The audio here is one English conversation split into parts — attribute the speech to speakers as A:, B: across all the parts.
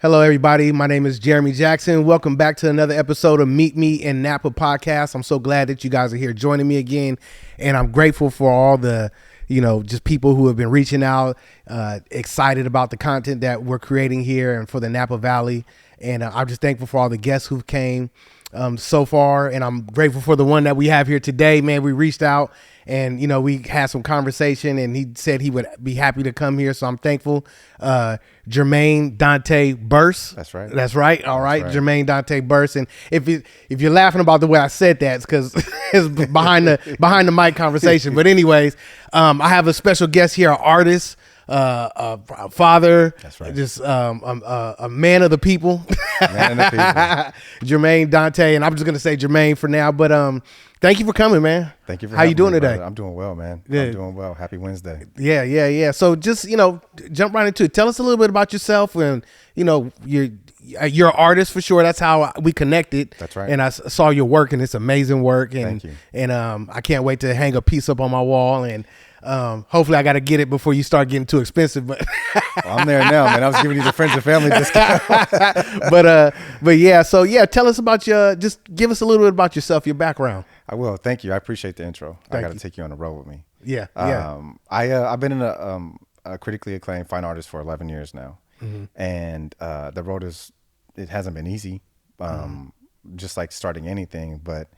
A: Hello, everybody. My name is Jeremy Jackson. Welcome back to another episode of Meet Me in Napa podcast. I'm so glad that you guys are here joining me again. And I'm grateful for all the, just people who have been reaching out, excited about the content that we're creating here and for the Napa Valley. And I'm just thankful for all the guests who came so far. And I'm grateful for the one that we have here today. Man, we reached out and, we had some conversation and he said he would be happy to come here. So I'm thankful. Jermaine Dante Burse.
B: That's right.
A: That's right. All right. Jermaine Dante Burse. And if you're laughing about the way I said that, it's because it's behind the mic conversation. But anyways, I have a special guest here, an artist, a father.
B: That's right.
A: Just a man of the people.
B: Man of the people.
A: Jermaine Dante. And I'm just going to say Jermaine for now. But thank you for coming, man.
B: Thank you for
A: How you doing
B: me,
A: today?
B: brother. I'm doing well, man.
A: Yeah.
B: I'm doing well. Happy Wednesday.
A: Yeah. So just, jump right into it. Tell us a little bit about yourself and, you're an artist for sure. That's how we connected.
B: That's right.
A: And I saw your work and it's amazing work. And,
B: Thank you.
A: And I can't wait to hang a piece up on my wall and hopefully I got to get it before you start getting too expensive, but
B: Well, I'm there now, man. I was giving you the friends and family discount.
A: but yeah. So yeah, tell us about just give us a little bit about yourself, your background.
B: I will. Thank you. I appreciate the intro. I got to
A: you.
B: take you on the road with me.
A: Yeah.
B: I've been a critically acclaimed fine artist for 11 years now.
A: Mm-hmm.
B: And the road it hasn't been easy. Just like starting anything, but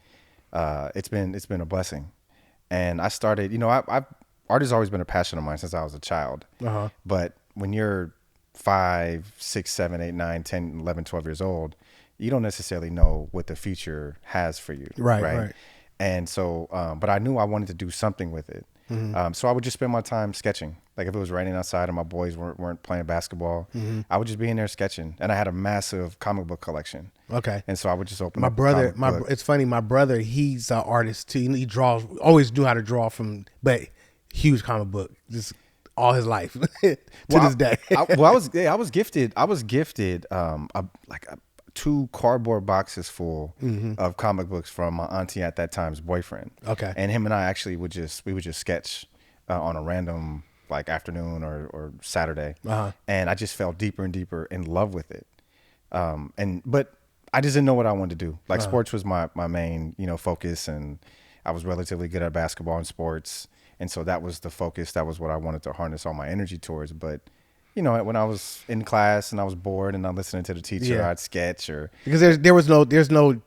B: it's been a blessing. And I started, art has always been a passion of mine since I was a child.
A: Uh-huh.
B: But when you're 5, 6, 7, 8, 9, 10, 11, 12 years old, you don't necessarily know what the future has for you.
A: Right.
B: And so, but I knew I wanted to do something with it.
A: Mm-hmm.
B: So I would just spend my time sketching. Like if it was raining outside and my boys weren't playing basketball, I would just be in there sketching. And I had a massive comic book collection.
A: Okay.
B: And so I would just open
A: My
B: up
A: brother,
B: a comic book.
A: it's funny. My brother, he's an artist too. He draws, always knew how to draw but huge comic book, just all his life to this day.
B: I was gifted 2 cardboard boxes full of comic books from my auntie at that time's boyfriend.
A: Okay.
B: And him and I actually would just sketch on a random like afternoon or Saturday.
A: Uh-huh.
B: And I just fell deeper and deeper in love with it. But I just didn't know what I wanted to do. Like sports was my main, focus, and I was relatively good at basketball and sports. And so that was the focus. That was what I wanted to harness all my energy towards. But when I was in class and I was bored and I'm listening to the teacher, I'd sketch
A: because there's no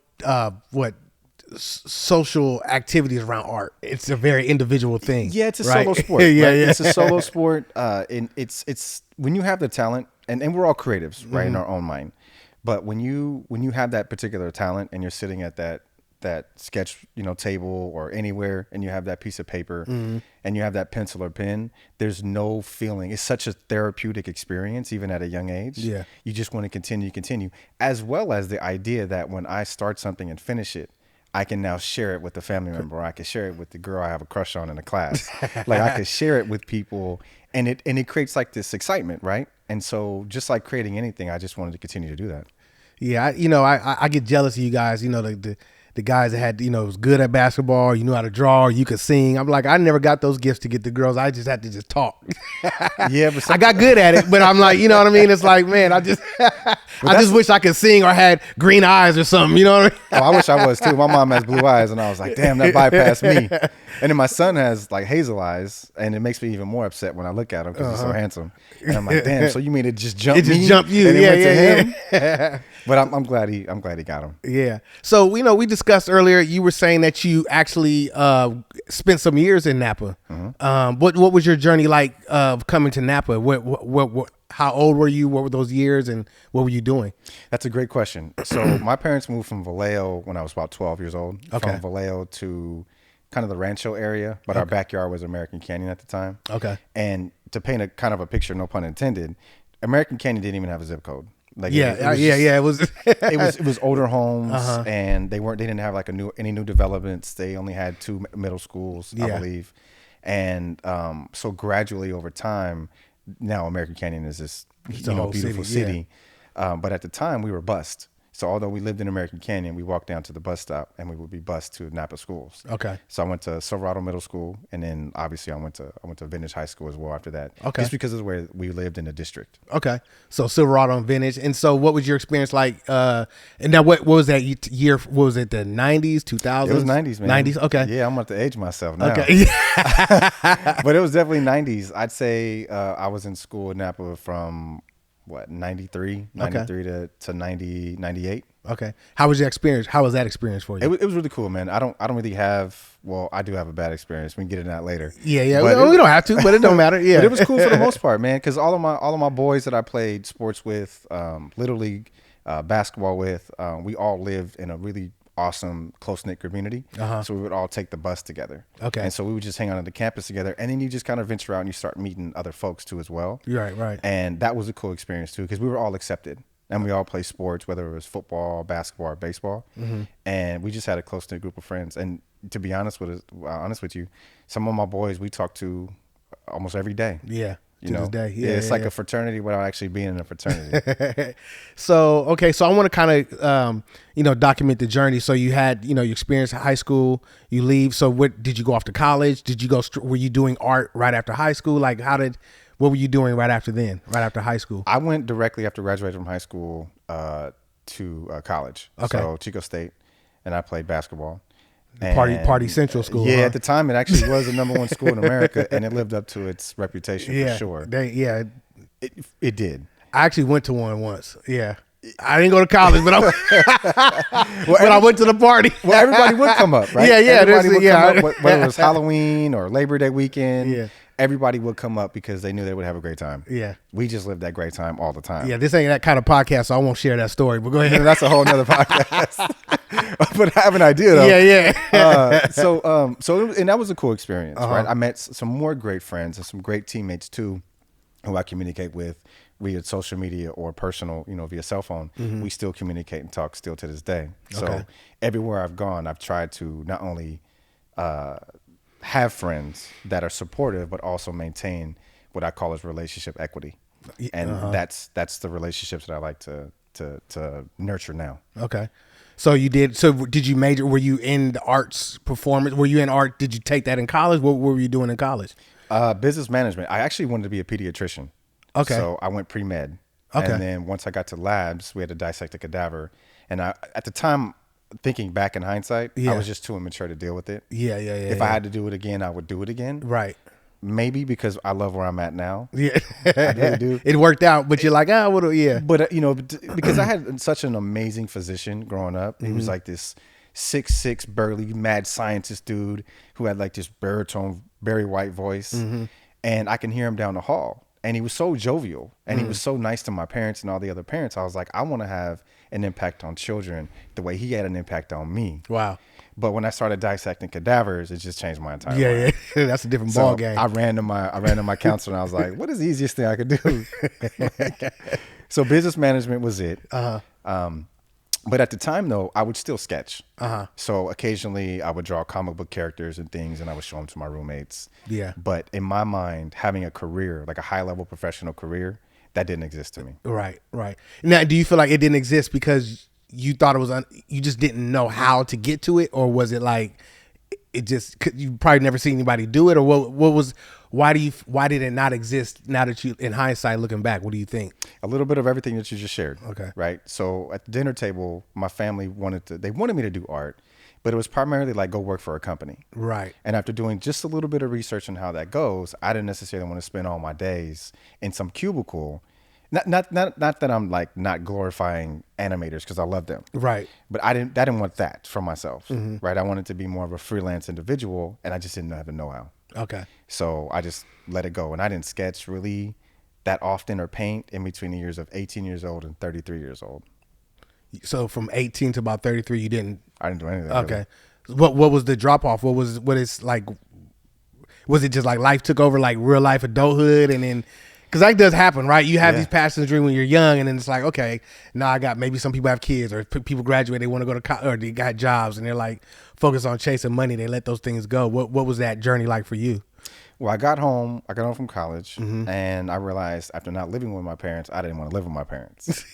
A: social activities around art. It's a very individual thing.
B: Yeah, it's a
A: right?
B: solo sport.
A: Yeah.
B: It's a solo sport. And it's when you have the talent, and we're all creatives, right, in our own mind. But when you have that particular talent and you're sitting at that sketch, table or anywhere, and you have that piece of paper and you have that pencil or pen, there's no feeling. It's such a therapeutic experience, even at a young age.
A: Yeah.
B: You just want to continue, as well as the idea that when I start something and finish it, I can now share it with a family member. Or I can share it with the girl I have a crush on in a class. Like I could share it with people, and it creates like this excitement, right? And so just like creating anything, I just wanted to continue to do that.
A: Yeah, I get jealous of you guys. The guys that had, was good at basketball, or you knew how to draw, or you could sing. I'm like, I never got those gifts to get the girls. I just had to just talk.
B: Yeah, but
A: I got good at it, but I'm like, you know what I mean? It's like, man, I just wish I could sing or had green eyes or something. You know what I mean?
B: Oh, I wish I was too. My mom has blue eyes, and I was like, damn, that bypassed me. And then my son has like hazel eyes, and it makes me even more upset when I look at him because he's so handsome. And I'm like, damn, so you mean it just jumped me?
A: It just jumped you.
B: And it went to him?
A: Yeah.
B: But I'm glad he got him.
A: Yeah. So we discussed earlier. You were saying that you actually spent some years in Napa. What was your journey like coming to Napa? What how old were you? What were those years, and what were you doing?
B: That's a great question. So my parents moved from Vallejo when I was about 12 years old.
A: Okay.
B: From Vallejo to kind of the Rancho area, but our backyard was American Canyon at the time.
A: Okay.
B: And to paint a kind of a picture, no pun intended, American Canyon didn't even have a zip code. Like
A: it was
B: it was older homes, and they didn't have like any new developments. They only had 2 middle schools, I believe. And so gradually over time, now American Canyon is this beautiful city. But at the time we were bused. So although we lived in American Canyon, we walked down to the bus stop and we would be bused to Napa schools.
A: Okay.
B: So I went to Silverado Middle School, and then obviously I went to Vintage High School as well after that.
A: Okay.
B: Just because of where we lived in the district.
A: Okay. So Silverado and Vintage. And so what was your experience like? And now what was that year? What was it, the 90s, 2000s?
B: It was 90s, man.
A: 90s? Okay.
B: Yeah, I'm about to age myself now.
A: Okay.
B: But it was definitely 90s. I'd say I was in school in Napa from, 93 to 90, 98.
A: Okay. How was your experience? How was that experience for you?
B: It was really cool, man. I don't really have, I do have a bad experience. We can get into that later.
A: Yeah. We don't have to, but it don't matter. Yeah.
B: But it was cool for the most part, man, because all of my boys that I played sports with, Little League, basketball with, we all lived in a really awesome close-knit community. So we would all take the bus together.
A: Okay.
B: And so we would just hang out on the campus together, and then you just kind of venture out and you start meeting other folks too as well.
A: Right.
B: And that was a cool experience too, because we were all accepted and we all play sports, whether it was football, basketball, or baseball. And we just had a close-knit group of friends. And to be honest with you, some of my boys we talk to almost every day.
A: Yeah. To this day. Yeah,
B: it's like a fraternity without actually being in a fraternity.
A: So I want to kind of, document the journey. So you had, you experienced high school, you leave. So what, did you go off to college? Did you were you doing art right after high school? Like what were you doing right after high school?
B: I went directly after graduating from high school to college.
A: Okay.
B: So Chico State, and I played basketball.
A: Party Central School.
B: Yeah,
A: huh?
B: at the time it actually was the number one school in America, and it lived up to its reputation for sure. It did.
A: I actually went to one once. Yeah. I didn't go to college, but I went to the party.
B: Well, everybody would come up, right?
A: Yeah.
B: Everybody would come up, whether it was Halloween or Labor Day weekend.
A: Yeah.
B: Everybody would come up because they knew they would have a great time.
A: Yeah.
B: We just lived that great time all the time.
A: Yeah, this ain't that kind of podcast, so I won't share that story, but go ahead.
B: That's a whole nother podcast. But I have an idea though.
A: Yeah.
B: So and that was a cool experience, right? I met some more great friends and some great teammates too, who I communicate with via social media or personal, via cell phone. We still communicate and talk still to this day. So everywhere I've gone, I've tried to not only have friends that are supportive, but also maintain what I call as relationship equity. And that's the relationships that I like to nurture now.
A: Okay. So did you major, were you in the arts performance? Were you in art? Did you take that in college? What were you doing in college?
B: Business management. I actually wanted to be a pediatrician.
A: Okay.
B: So I went pre-med.
A: Okay.
B: And then once I got to labs, we had to dissect a cadaver. And at the time, thinking back in hindsight, I was just too immature to deal with it.
A: Yeah.
B: If I had to do it again, I would do it again.
A: Right.
B: Maybe because I love where I'm at now.
A: Yeah.
B: I really do.
A: It worked out, but you're like, yeah.
B: But, because I had such an amazing physician growing up. He was like this 6'6", burly, mad scientist dude who had like this baritone, very white voice. And I can hear him down the hall. And he was so jovial, and he was so nice to my parents and all the other parents. I was like, I want to have an impact on children the way he had an impact on me.
A: Wow.
B: But when I started dissecting cadavers, it just changed my entire life.
A: Yeah. That's a different ball game.
B: I ran to my counselor, and I was like, what is the easiest thing I could do? So business management was it. But at the time, though, I would still sketch. So occasionally I would draw comic book characters and things, and I would show them to my roommates.
A: Yeah.
B: But in my mind, having a career, like a high-level professional career, that didn't exist to me.
A: Right. Now, do you feel like it didn't exist because you thought it was, you just didn't know how to get to it? Or was it like, you probably never seen anybody do it? Or why did it not exist now that you, in hindsight, looking back, what do you think?
B: A little bit of everything that you just shared.
A: Okay.
B: Right. So at the dinner table, my family wanted me to do art, but it was primarily like go work for a company.
A: Right.
B: And after doing just a little bit of research on how that goes, I didn't necessarily want to spend all my days in some cubicle. Not that I'm like not glorifying animators, because I love them.
A: Right.
B: But I didn't want that for myself. Right. I wanted to be more of a freelance individual, and I just didn't have the know-how.
A: Okay.
B: So I just let it go. And I didn't sketch really that often or paint in between the years of 18 years old and 33 years old.
A: So from 18 to about 33, you didn't?
B: I didn't do anything.
A: Okay. Really. What was the drop off? What is like, was it just like life took over, like real life adulthood? And then, because that does happen, right? You have these passions and dreams when you're young, and then it's like, okay, now I got, maybe some people have kids, or people graduate, they want to go to college, or they got jobs, and they're like focused on chasing money. They let those things go. What was that journey like for you?
B: Well, I got home from college, and I realized after not living with my parents, I didn't want to live with my parents.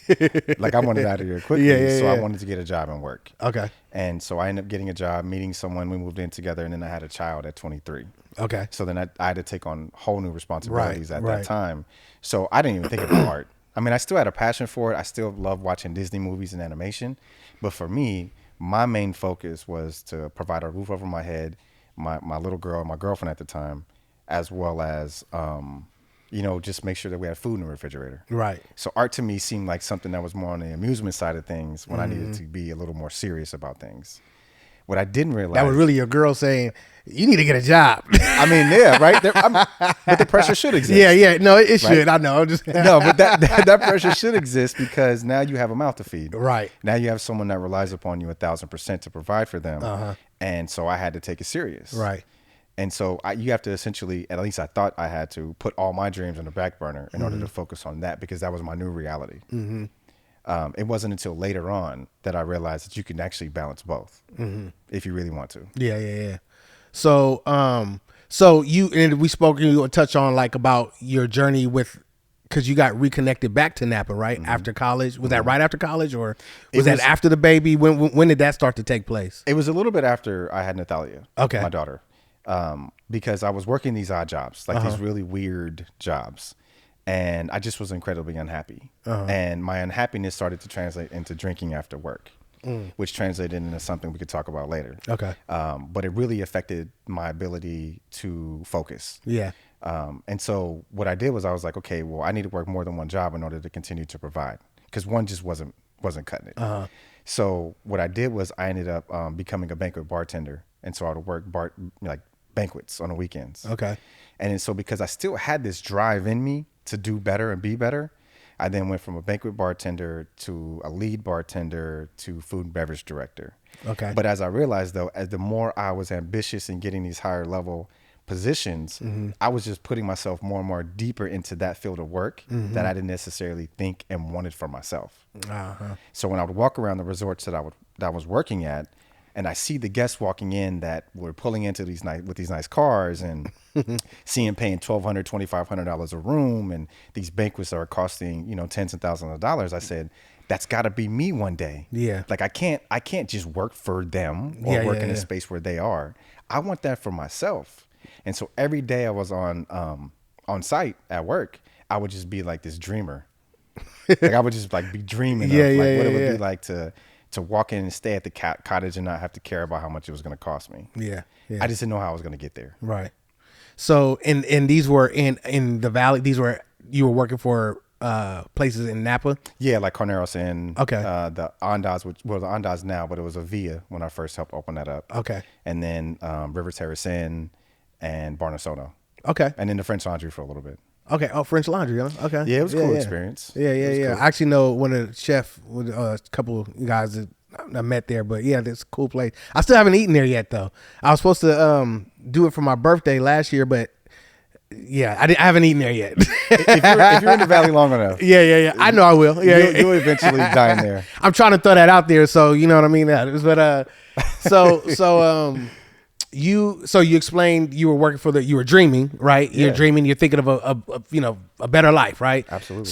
B: Like, I wanted out of here quickly, so I wanted to get a job and work.
A: Okay.
B: And so I ended up getting a job, meeting someone, we moved in together, and then I had a child at 23.
A: Okay.
B: So then I had to take on whole new responsibilities at that time. So I didn't even think about art. I mean, I still had a passion for it. I still love watching Disney movies and animation. But for me, my main focus was to provide a roof over my head, my little girl, my girlfriend at the time, as well as, just make sure that we had food in the refrigerator.
A: Right.
B: So art to me seemed like something that was more on the amusement side of things when I needed to be a little more serious about things. What I didn't realize...
A: That was really your girl saying, you need to get a job.
B: I mean, yeah, right? But the pressure should exist.
A: Yeah. No, it should. I know.
B: No, but that pressure should exist because now you have a mouth to feed.
A: Right.
B: Now you have someone that relies upon you 1,000% to provide for them. And so I had to take it serious.
A: Right.
B: And so you have to essentially, at least I thought I had to, put all my dreams on the back burner in order to focus on that because that was my new reality. It wasn't until later on that I realized that you can actually balance both if you really want to.
A: Yeah. So, we spoke, you touched on like about your journey because you got reconnected back to Napa, right? After college. Was that right after college or was that after the baby? When did that start to take place?
B: It was a little bit after I had Natalia,
A: my
B: daughter, because I was working these odd jobs, like these really weird jobs. And I just was incredibly unhappy. And my unhappiness started to translate into drinking after work, which translated into something we could talk about later.
A: Okay.
B: But it really affected my ability to focus.
A: Yeah.
B: And so what I did was I was like, okay, well, I need to work more than one job in order to continue to provide because one just wasn't cutting it. So what I did was I ended up becoming a banquet bartender. And so I would work banquets on the weekends.
A: Okay.
B: And so because I still had this drive in me to do better and be better, I then went from a banquet bartender to a lead bartender to food and beverage director.
A: Okay.
B: But as I realized, though, as the more I was ambitious in getting these higher level positions, I was just putting myself more and more deeper into that field of work that I didn't necessarily think and wanted for myself. So when I would walk around the resorts that I was working at, and I see the guests walking in that were pulling into these nice cars and seeing paying $1,200, $2,500 a room, and these banquets that are costing tens of thousands of dollars. I said, that's got to be me one day.
A: Yeah,
B: like I can't just work for them or work in a space where they are. I want that for myself. And so every day I was on site at work, I would just be like this dreamer. Like I would just like be dreaming of what it would be like to walk in and stay at the cottage and not have to care about how much it was going to cost me. Yeah. I just didn't know how I was going to get there.
A: Right. So, and these were in the valley. You were working for places in Napa.
B: Yeah, like Carneros and
A: the
B: Ondas, the Ondas now, but it was a Via when I first helped open that up.
A: Okay.
B: And then River Terrace Inn and Barnasono.
A: Okay.
B: And then the French Laundry for a little bit.
A: Okay. Oh, French Laundry, huh? Okay.
B: Yeah, it was a cool experience.
A: Yeah. Cool. I actually know one of the chef with a couple guys that I met there, but yeah, it's a cool place. I still haven't eaten there yet though. I was supposed to do it for my birthday last year, but yeah, I haven't eaten there yet.
B: if you're in the valley long enough.
A: Yeah. I know I will. Yeah,
B: you'll eventually dine there.
A: I'm trying to throw that out there, so you know what I mean. But you explained you were working you were dreaming, right? You're dreaming, you're thinking of a better life, right?
B: Absolutely.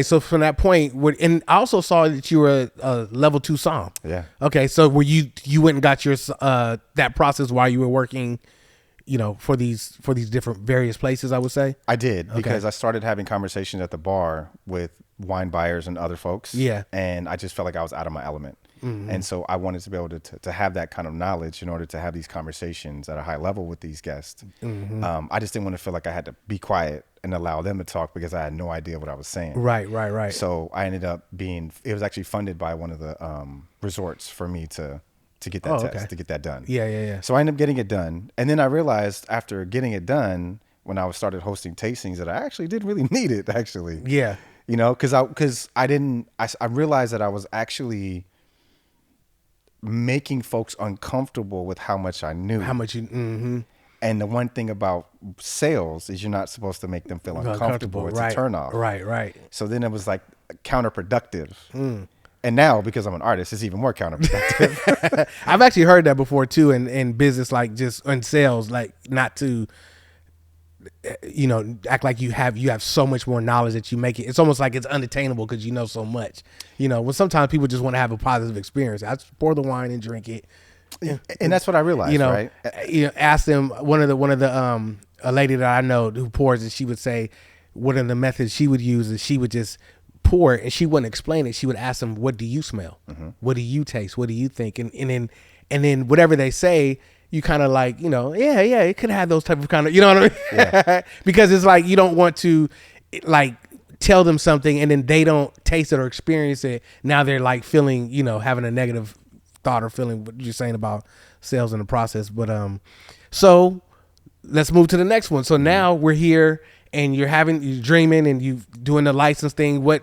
A: So from that point, and I also saw that you were a level 2 Psalm.
B: Yeah.
A: Okay, so were you went and got your that process while you were working, for these different various places, I would say?
B: I did, because I started having conversations at the bar with wine buyers and other folks.
A: Yeah.
B: And I just felt like I was out of my element. And so I wanted to be able to have that kind of knowledge in order to have these conversations at a high level with these guests. I just didn't want to feel like I had to be quiet and allow them to talk because I had no idea what I was saying.
A: Right.
B: So I ended up it was actually funded by one of the resorts for me to get that test, to get that done.
A: Yeah.
B: So I ended up getting it done. And then I realized after getting it done, when I started hosting tastings, that I actually did really need it, actually.
A: Yeah.
B: Because I realized that I was actually making folks uncomfortable with how much I knew.
A: How much you...
B: And the one thing about sales is you're not supposed to make them feel uncomfortable. It's a turnoff.
A: Right.
B: So then it was like counterproductive. And now, because I'm an artist, it's even more counterproductive.
A: I've actually heard that before too in business, like just in sales, like not to you know, act like you have so much more knowledge that you make it. It's almost like it's unattainable because you know so much. You know, when sometimes people just want to have a positive experience. I just pour the wine and drink it.
B: And that's what I realized,
A: you know,
B: right?
A: You know, ask them one of the a lady that I know who pours, and she would say one of the methods she would use is she would just pour it and she wouldn't explain it. She would ask them, "What do you smell? What do you taste? What do you think?" And then whatever they say, you kind of like, you know, yeah, it could have those type of kind of, you know what I mean? Yeah. Because it's like you don't want to like tell them something and then they don't taste it or experience it. Now they're like feeling, you know, having a negative thought or feeling what you're saying about sales in the process. But so let's move to the next one. So now we're here and you're dreaming and you doing the license thing. Where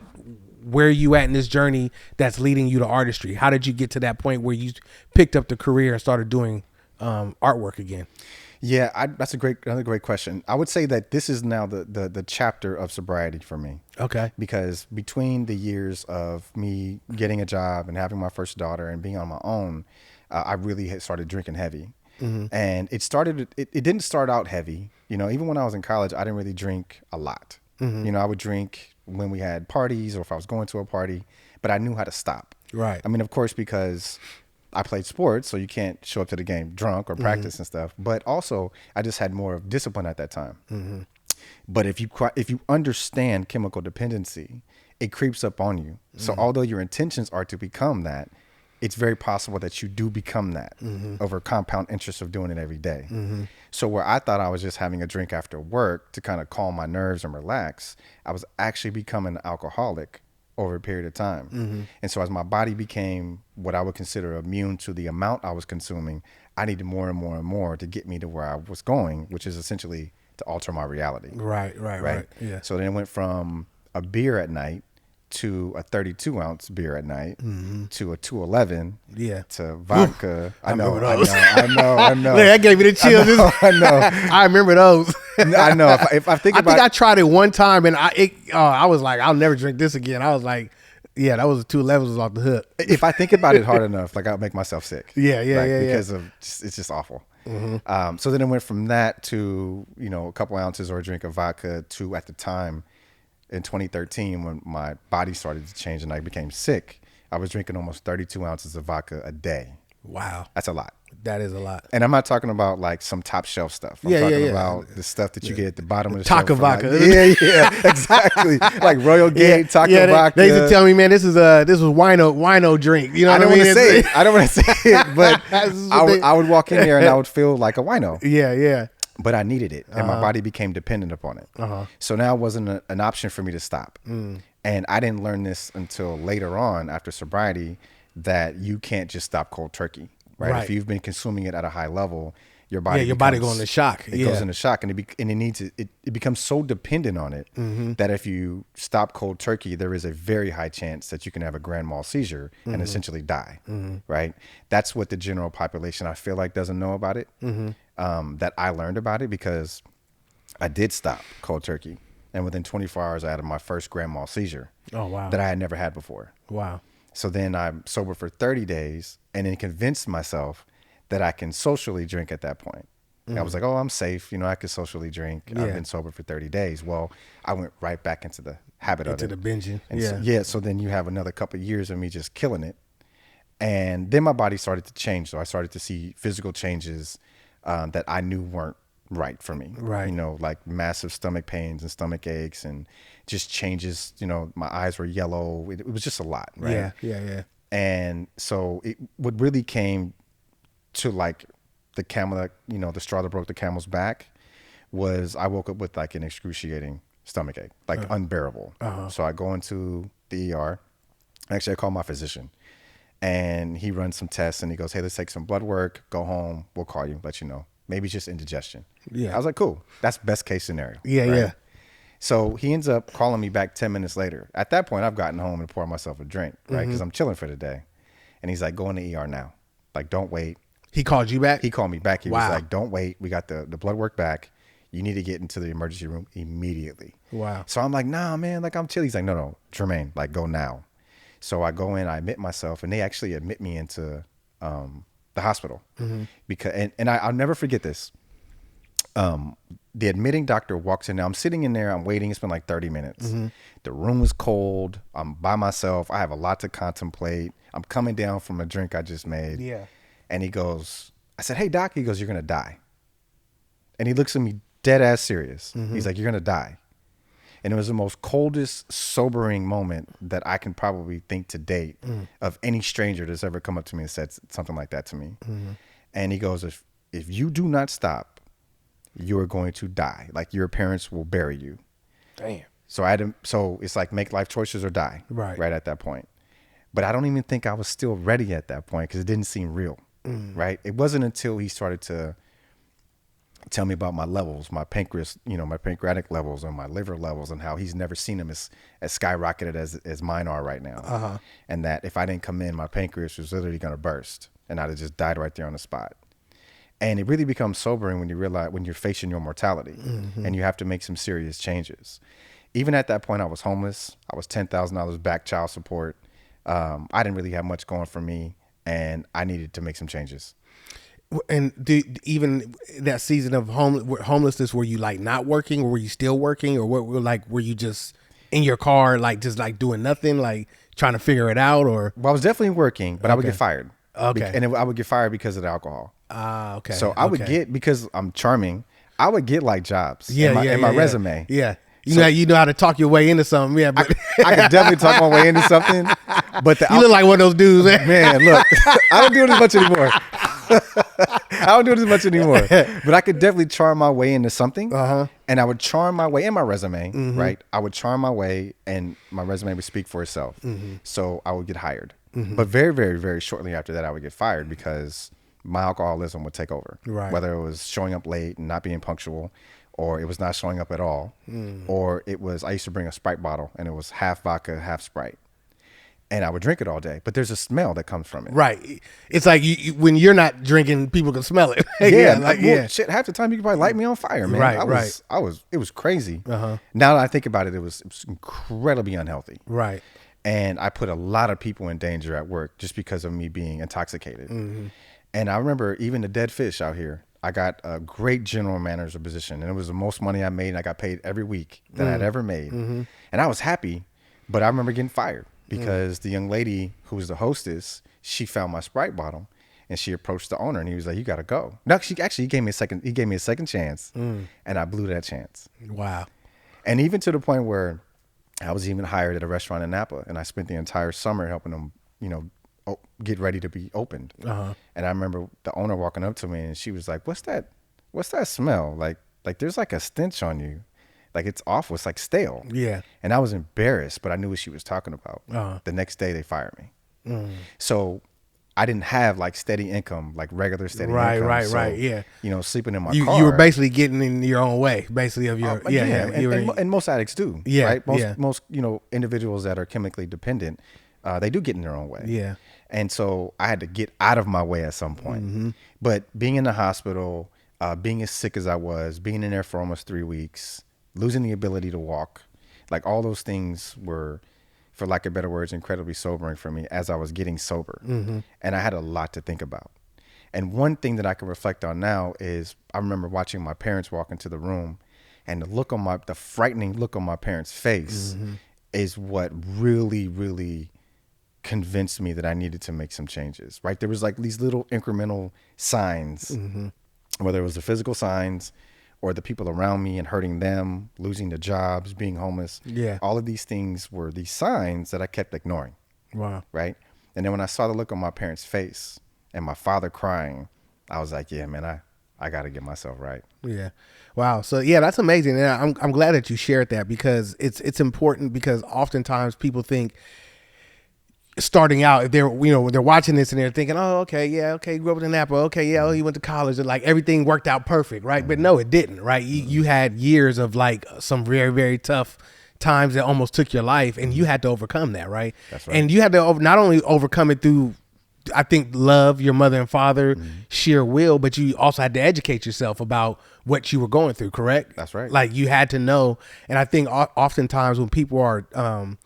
A: are you at in this journey that's leading you to artistry? How did you get to that point where you picked up the career and started doing artwork again?
B: Yeah, that's another great question. I would say that this is now the chapter of sobriety for me.
A: Okay.
B: Because between the years of me getting a job and having my first daughter and being on my own, I really had started drinking heavy. And it didn't start out heavy. You know, even when I was in college, I didn't really drink a lot. You know, I would drink when we had parties or if I was going to a party, but I knew how to stop.
A: Right.
B: I mean, of course, because I played sports, so you can't show up to the game drunk or practice and stuff. But also, I just had more of discipline at that time. But if you understand chemical dependency, it creeps up on you. So although your intentions are to become that, it's very possible that you do become that over compound interest of doing it every day. So where I thought I was just having a drink after work to kind of calm my nerves and relax, I was actually becoming an alcoholic over a period of time. And so as my body became what I would consider immune to the amount I was consuming, I needed more and more and more to get me to where I was going, which is essentially to alter my reality.
A: Right. Yeah.
B: So then it went from a beer at night to a 32 ounce beer at night to a 211 to vodka. I know.
A: Look,
B: that
A: gave me the chills.
B: I know.
A: I remember those.
B: I know. If I think
A: I tried it one time and I was like, I'll never drink this again. I was like, yeah, that was 211 was off the hook.
B: If I think about it hard enough, like I'll make myself sick.
A: Yeah.
B: Because of it's just awful. So then it went from that to, you know, a couple ounces or a drink of vodka to, at the time, in 2013, when my body started to change and I became sick, I was drinking almost 32 ounces of vodka a day.
A: Wow.
B: That's a lot.
A: That is a lot.
B: And I'm not talking about like some top shelf stuff. I'm talking about the stuff that you get at the bottom of the
A: Taco
B: shelf.
A: vodka.
B: Like, exactly. Like Royal Gate, Taco vodka.
A: They used to tell me, man, this was wino drink. You know what I mean?
B: I don't want to say it, but I would walk in there and I would feel like a wino.
A: Yeah.
B: But I needed it, and my body became dependent upon it. So now it wasn't an option for me to stop. And I didn't learn this until later on after sobriety, that you can't just stop cold turkey, right? If you've been consuming it at a high level, your body
A: body goes into shock.
B: It goes into shock, and it becomes so dependent on it that if you stop cold turkey, there is a very high chance that you can have a grand mal seizure and essentially die, right? That's what the general population, I feel like, doesn't know about it. That I learned about it because I did stop cold turkey, and within 24 hours I had my first grand mal seizure.
A: Oh wow!
B: That I had never had before.
A: Wow!
B: So then I'm sober for 30 days, and then convinced myself that I can socially drink at that point. I was like, oh, I'm safe. You know, I could socially drink. I've been sober for 30 days. Well, I went right back into the habit of it.
A: Into the binging.
B: And so then you have another couple of years of me just killing it, and then my body started to change. So I started to see physical changes that I knew weren't right for me.
A: Right.
B: You know, like massive stomach pains and stomach aches and just changes. You know, my eyes were yellow. It was just a lot. Right.
A: Yeah.
B: And so what really came to like the straw that broke the camel's back was I woke up with like an excruciating stomach ache, like unbearable. So I go into the ER. Actually, I call my physician. And he runs some tests and he goes, hey, let's take some blood work, go home, we'll call you, let you know. Maybe it's just indigestion. Yeah. I was like, cool. That's best case scenario.
A: Yeah.
B: So he ends up calling me back 10 minutes later. At that point, I've gotten home and poured myself a drink, right? Because I'm chilling for the day. And he's like, go in the ER now. Like, don't wait.
A: He called you back?
B: He called me back. He was like, don't wait. We got the blood work back. You need to get into the emergency room immediately.
A: Wow.
B: So I'm like, nah, man, like I'm chill. He's like, no, Jermaine, like go now. So I go in, I admit myself, and they actually admit me into the hospital because, and I'll never forget this. The admitting doctor walks in. Now I'm sitting in there. I'm waiting. It's been like 30 minutes. The room is cold. I'm by myself. I have a lot to contemplate. I'm coming down from a drink I just made.
A: Yeah.
B: And he goes, I said, hey, doc. He goes, you're going to die. And he looks at me dead ass serious. He's like, you're going to die. And it was the most coldest, sobering moment that I can probably think to date of any stranger that's ever come up to me and said something like that to me. And he goes, if you do not stop, you are going to die. Like your parents will bury you.
A: Damn.
B: So it's like make life choices or die. Right at that point. But I don't even think I was still ready at that point because it didn't seem real. Right. It wasn't until he started to tell me about my levels, my pancreas, my pancreatic levels and my liver levels, and how he's never seen them as skyrocketed as mine are right now. And that if I didn't come in, my pancreas was literally going to burst and I'd have just died right there on the spot. And it really becomes sobering when you realize, when you're facing your mortality and you have to make some serious changes. Even at that point, I was homeless. I was $10,000 back child support. I didn't really have much going for me and I needed to make some changes.
A: And even that season of homelessness, were you like not working or were you still working or what? Were you just in your car, like just like doing nothing, like trying to figure it out? Or
B: well, I was definitely working, but I would get fired.
A: Okay.
B: And I would get fired because of the alcohol.
A: Okay.
B: So I would get, because I'm charming, I would get like jobs in my resume.
A: Yeah. You know how to talk your way into something. Yeah, but
B: I could definitely talk my way into something. But
A: you look like one of those dudes,
B: man. Look, I don't do it as much anymore. But I could definitely charm my way into something. And I would charm my way in my resume, right? I would charm my way and my resume would speak for itself. So I would get hired. But very, very, very shortly after that, I would get fired because my alcoholism would take over.
A: Right.
B: Whether it was showing up late and not being punctual, or it was not showing up at all, or it was, I used to bring a Sprite bottle and it was half vodka, half Sprite. And I would drink it all day, but there's a smell that comes from it.
A: Right. It's like when you're not drinking, people can smell it.
B: Shit, half the time you could probably light me on fire, man.
A: Right,
B: it was crazy. Now that I think about it, it was incredibly unhealthy.
A: Right.
B: And I put a lot of people in danger at work just because of me being intoxicated. And I remember even the dead fish out here, I got a great general manager position and it was the most money I made and I got paid every week that I'd ever made. And I was happy, but I remember getting fired because the young lady who was the hostess, she found my Sprite bottle and she approached the owner and he was like, you got to go. No, he gave me a second chance and I blew that chance.
A: Wow. And
B: even to the point where I was even hired at a restaurant in Napa and I spent the entire summer helping them, get ready to be opened. And I remember the owner walking up to me and she was like, what's that smell? Like there's like a stench on you. Like it's awful. It's like stale.
A: Yeah.
B: And I was embarrassed, but I knew what she was talking about. The next day they fired me. So I didn't have like steady income, like regular steady income.
A: Right. Yeah.
B: Sleeping in my
A: car. You were basically getting in your own way, basically of your,
B: And most addicts do.
A: Yeah.
B: Right. Most individuals that are chemically dependent, they do get in their own way.
A: Yeah.
B: And so I had to get out of my way at some point. But being in the hospital, being as sick as I was, being in there for almost 3 weeks, losing the ability to walk, like all those things were, for lack of better words, incredibly sobering for me as I was getting sober. And I had a lot to think about. And one thing that I can reflect on now is I remember watching my parents walk into the room and the frightening look on my parents' face is what really, really convinced me that I needed to make some changes, right? There was like these little incremental signs, whether it was the physical signs or the people around me and hurting them, losing their jobs, being homeless. Yeah. All of these things were these signs that I kept ignoring.
A: Wow.
B: Right. And then when I saw the look on my parents' face and my father crying, I was like, yeah, man, I got to get myself right.
A: Yeah. Wow. So yeah, that's amazing. And I'm glad that you shared that because it's important because oftentimes people think, starting out, if they're when they're watching this and they're thinking, oh, okay, grew up in Napa, okay, yeah, he went to college, and like everything worked out perfect, right? But no, it didn't, right? You had years of like some very, very tough times that almost took your life, and you had to overcome that, right?
B: That's right.
A: And you had to not only overcome it through, I think, love, your mother and father, sheer will, but you also had to educate yourself about what you were going through, correct?
B: That's right.
A: Like you had to know, and I think oftentimes when people are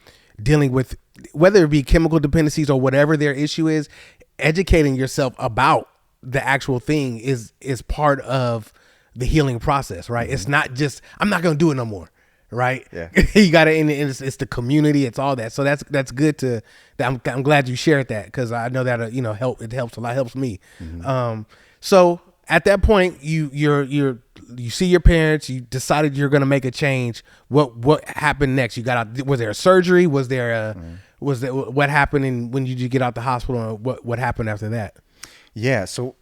A: dealing with whether it be chemical dependencies or whatever their issue is, educating yourself about the actual thing is part of the healing process, right? It's not just, I'm not going to do it no more. Right.
B: Yeah.
A: You got to, and it's the community. It's all that. So that's good to, I'm glad you shared that, because I know that, it helps a lot, helps me. So at that point, you see your parents, you decided you're going to make a change. What happened next? You got out, was there a surgery? Was there what happened when you get out the hospital, and what happened after that?
B: Yeah. So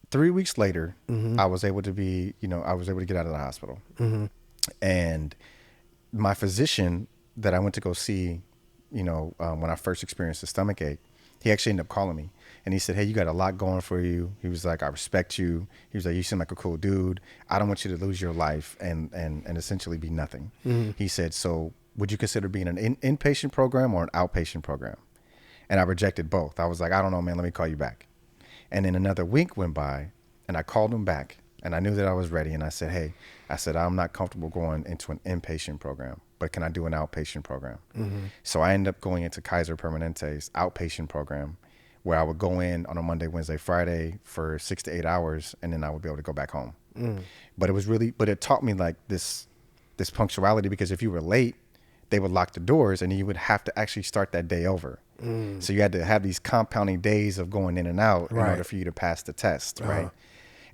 B: 3 weeks later, I was able to get out of the hospital. And my physician that I went to go see, when I first experienced the stomach ache, he actually ended up calling me, and he said, "Hey, you got a lot going for you." He was like, "I respect you." He was like, "You seem like a cool dude. I don't want you to lose your life and essentially be nothing." He said, "So would you consider being an inpatient program or an outpatient program?" And I rejected both. I was like, "I don't know, man. Let me call you back." And then another week went by, and I called him back, and I knew that I was ready. And I said, "Hey," I'm not comfortable going into an inpatient program, but can I do an outpatient program? So I ended up going into Kaiser Permanente's outpatient program, where I would go in on a Monday, Wednesday, Friday for 6 to 8 hours, and then I would be able to go back home. But it taught me like this punctuality, because if you were late, they would lock the doors, and you would have to actually start that day over. So you had to have these compounding days of going in and out in order for you to pass the test, right?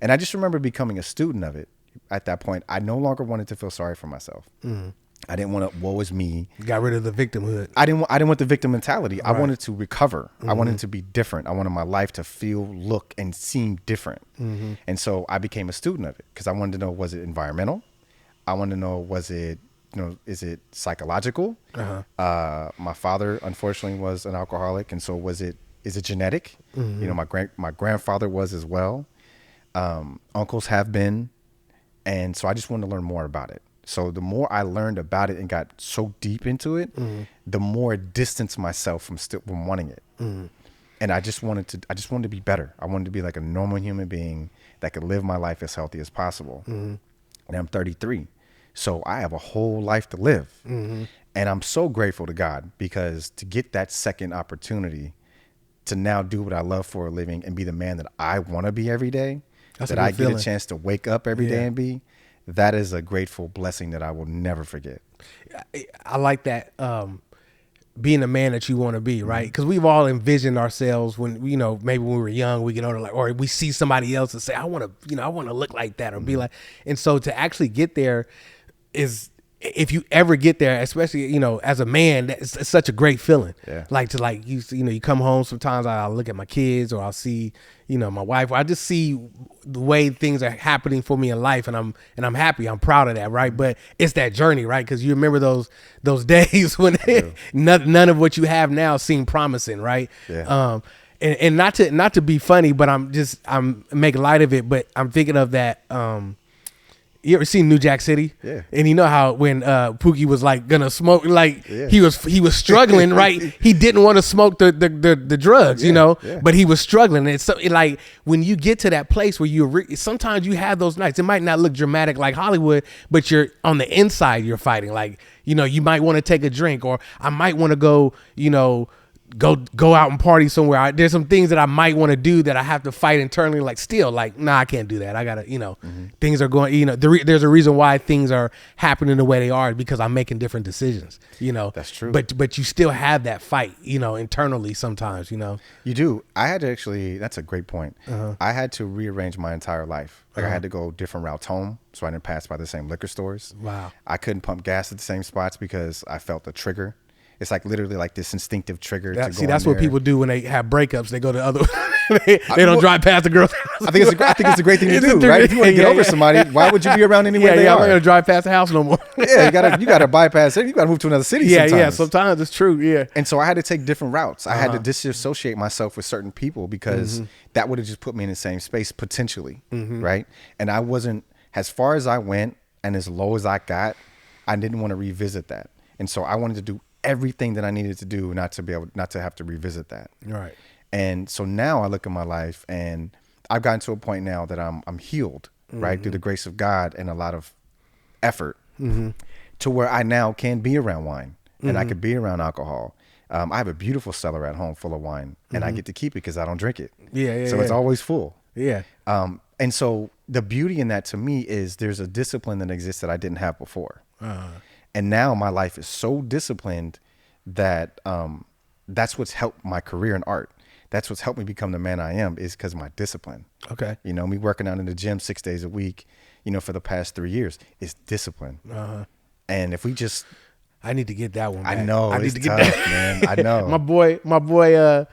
B: And I just remember becoming a student of it. At that point, I no longer wanted to feel sorry for myself. I didn't want to, woe is me.
A: Got rid of the victimhood.
B: I didn't want the victim mentality. I wanted to recover. I wanted to be different. I wanted my life to feel, look, and seem different. And so I became a student of it, because I wanted to know, was it environmental? I wanted to know, is it psychological? My father, unfortunately, was an alcoholic. And so is it genetic? My grandfather was as well. Uncles have been. And so I just wanted to learn more about it. So the more I learned about it and got so deep into it, the more I distanced myself from wanting it. And I just wanted to be better. I wanted to be like a normal human being that could live my life as healthy as possible. And I'm 33. So I have a whole life to live. And I'm so grateful to God, because to get that second opportunity to now do what I love for a living and be the man that I want to be every day, that I get a chance to wake up every day and be, that is a grateful blessing that I will never forget.
A: I like that, being the man that you want to be, right? Because we've all envisioned ourselves when, maybe when we were young, we get older, or we see somebody else and say, I want to look like that, or be like, and so to actually get there is, if you ever get there, especially, as a man, it's such a great feeling. Yeah. You come home, sometimes I'll look at my kids, or I'll see, my wife, or I just see the way things are happening for me in life, and I'm happy. I'm proud of that. Right. But it's that journey, right? Cause you remember those days when none of what you have now seem promising. Right. Yeah. And not to be funny, but I'm making light of it, but I'm thinking of that, you ever seen New Jack City? Yeah. And you know how when Pookie was like gonna smoke, he was struggling, right? He didn't want to smoke the drugs, but he was struggling. And so like when you get to that place where sometimes you have those nights, it might not look dramatic like Hollywood, but you're on the inside, you're fighting. Like, you might want to take a drink, or I might want to go, go out and party somewhere. There's some things that I might want to do that I have to fight internally, nah, I can't do that. I gotta, things are going, there's a reason why things are happening the way they are, because I'm making different decisions, That's true. But you still have that fight, internally sometimes, You
B: do. I had to actually, that's a great point. I had to rearrange my entire life. I had to go different routes home, so I didn't pass by the same liquor stores. Wow. I couldn't pump gas at the same spots because I felt the trigger. It's like literally like this instinctive trigger.
A: That's what people do when they have breakups. They go to other. they don't drive past the girl's house.
B: I think it's a great thing to do, right? If you want to get over somebody, why would you be around anywhere they are?
A: I'm not gonna drive past the house no more.
B: You gotta bypass it. You gotta move to another city. Sometimes.
A: Sometimes it's true. Yeah.
B: And so I had to take different routes. I had to disassociate myself with certain people, because that would have just put me in the same space potentially, right? And I wasn't, as far as I went and as low as I got, I didn't want to revisit that. And so I wanted to do everything that I needed to do not to have to revisit that. Right. And so now I look at my life, and I've gotten to a point now that I'm healed, right, through the grace of God and a lot of effort, to where I now can be around wine, and I could be around alcohol. I have a beautiful cellar at home full of wine, and I get to keep it because I don't drink it. So it's always full. Yeah. And so the beauty in that to me is there's a discipline that exists that I didn't have before. And now my life is so disciplined that that's what's helped my career in art. That's what's helped me become the man I am, is because of my discipline.
A: Okay.
B: You know, me working out in the gym 6 days a week, you know, for the past 3 years is discipline. And if we just,
A: I need to get that one back.
B: I know,
A: I need
B: it's
A: to get
B: tough,
A: that.
B: man. I know.
A: my boy,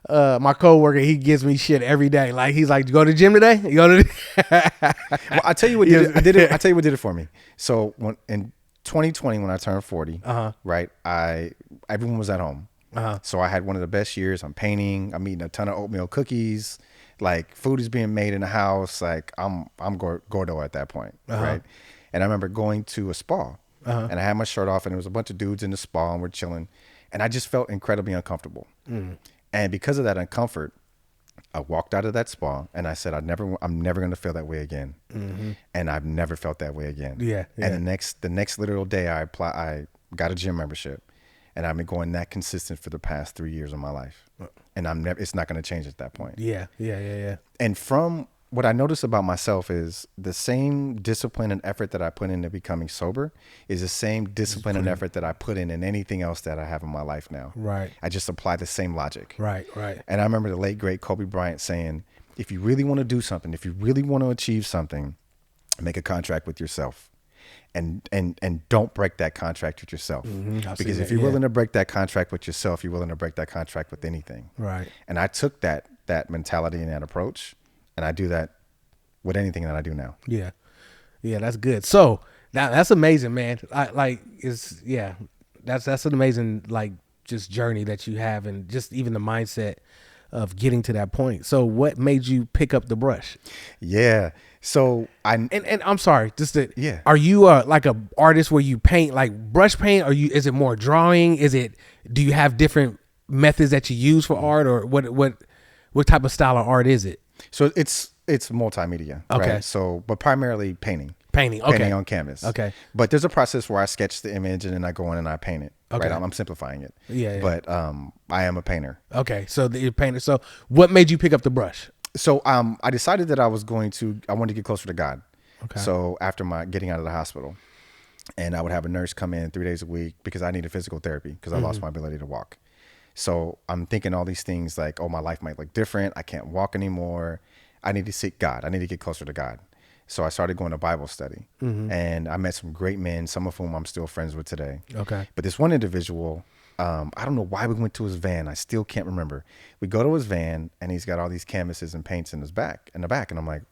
A: my coworker, he gives me shit every day. Like, he's like, "You go to the gym today? You go to the
B: Well, I tell you what did it. I tell you what did it for me. So when in 2020, when I turned 40, right, everyone was at home. So I had one of the best years. I'm painting. I'm eating a ton of oatmeal cookies. Like, food is being made in the house. Like, I'm Gordo at that point, right? And I remember going to a spa, and I had my shirt off, and there was a bunch of dudes in the spa, and we're chilling, and I just felt incredibly uncomfortable. And because of that uncomfort, I walked out of that spa, and I said, I'm never going to feel that way again. And I've never felt that way again.
A: Yeah.
B: And the next literal day, I got a gym membership, and I've been going that consistent for the past 3 years of my life. And it's not going to change at that point.
A: Yeah.
B: And from what I notice about myself is the same discipline and effort that I put into becoming sober is the same discipline and effort that I put in anything else that I have in my life now.
A: Right.
B: I just apply the same logic.
A: Right.
B: And I remember the late, great Kobe Bryant saying, if you really want to do something, if you really want to achieve something, make a contract with yourself. And don't break that contract with yourself. Because if you're willing to break that contract with yourself, you're willing to break that contract with anything.
A: Right.
B: And I took that mentality and that approach, and I do that with anything that I do now.
A: Yeah, that's good. So that's amazing, man. That's an amazing, like, just journey that you have, and just even the mindset of getting to that point. So what made you pick up the brush?
B: Yeah. So
A: and I'm sorry,
B: yeah.
A: Are you like a artist where you paint like brush paint, or is it more drawing? Do you have different methods that you use for art, or what type of style of art is it?
B: So it's multimedia.
A: Okay.
B: Right? So, but primarily painting.
A: Painting. Okay.
B: Painting on canvas.
A: Okay.
B: But there's a process where I sketch the image and then I go in and I paint it.
A: Okay.
B: Right. I'm simplifying it.
A: Yeah.
B: But I am a painter.
A: Okay. So you're painter. So what made you pick up the brush?
B: So I decided that I wanted to get closer to God.
A: Okay.
B: So after my getting out of the hospital, and I would have a nurse come in 3 days a week because I needed physical therapy because I lost my ability to walk. So I'm thinking all these things like, oh, my life might look different. I can't walk anymore. I need to seek God. I need to get closer to God. So I started going to Bible study, and I met some great men, some of whom I'm still friends with today. Okay. But this one individual, I don't know why we went to his van. I still can't remember. We go to his van, and he's got all these canvases and paints in the back. And I'm like,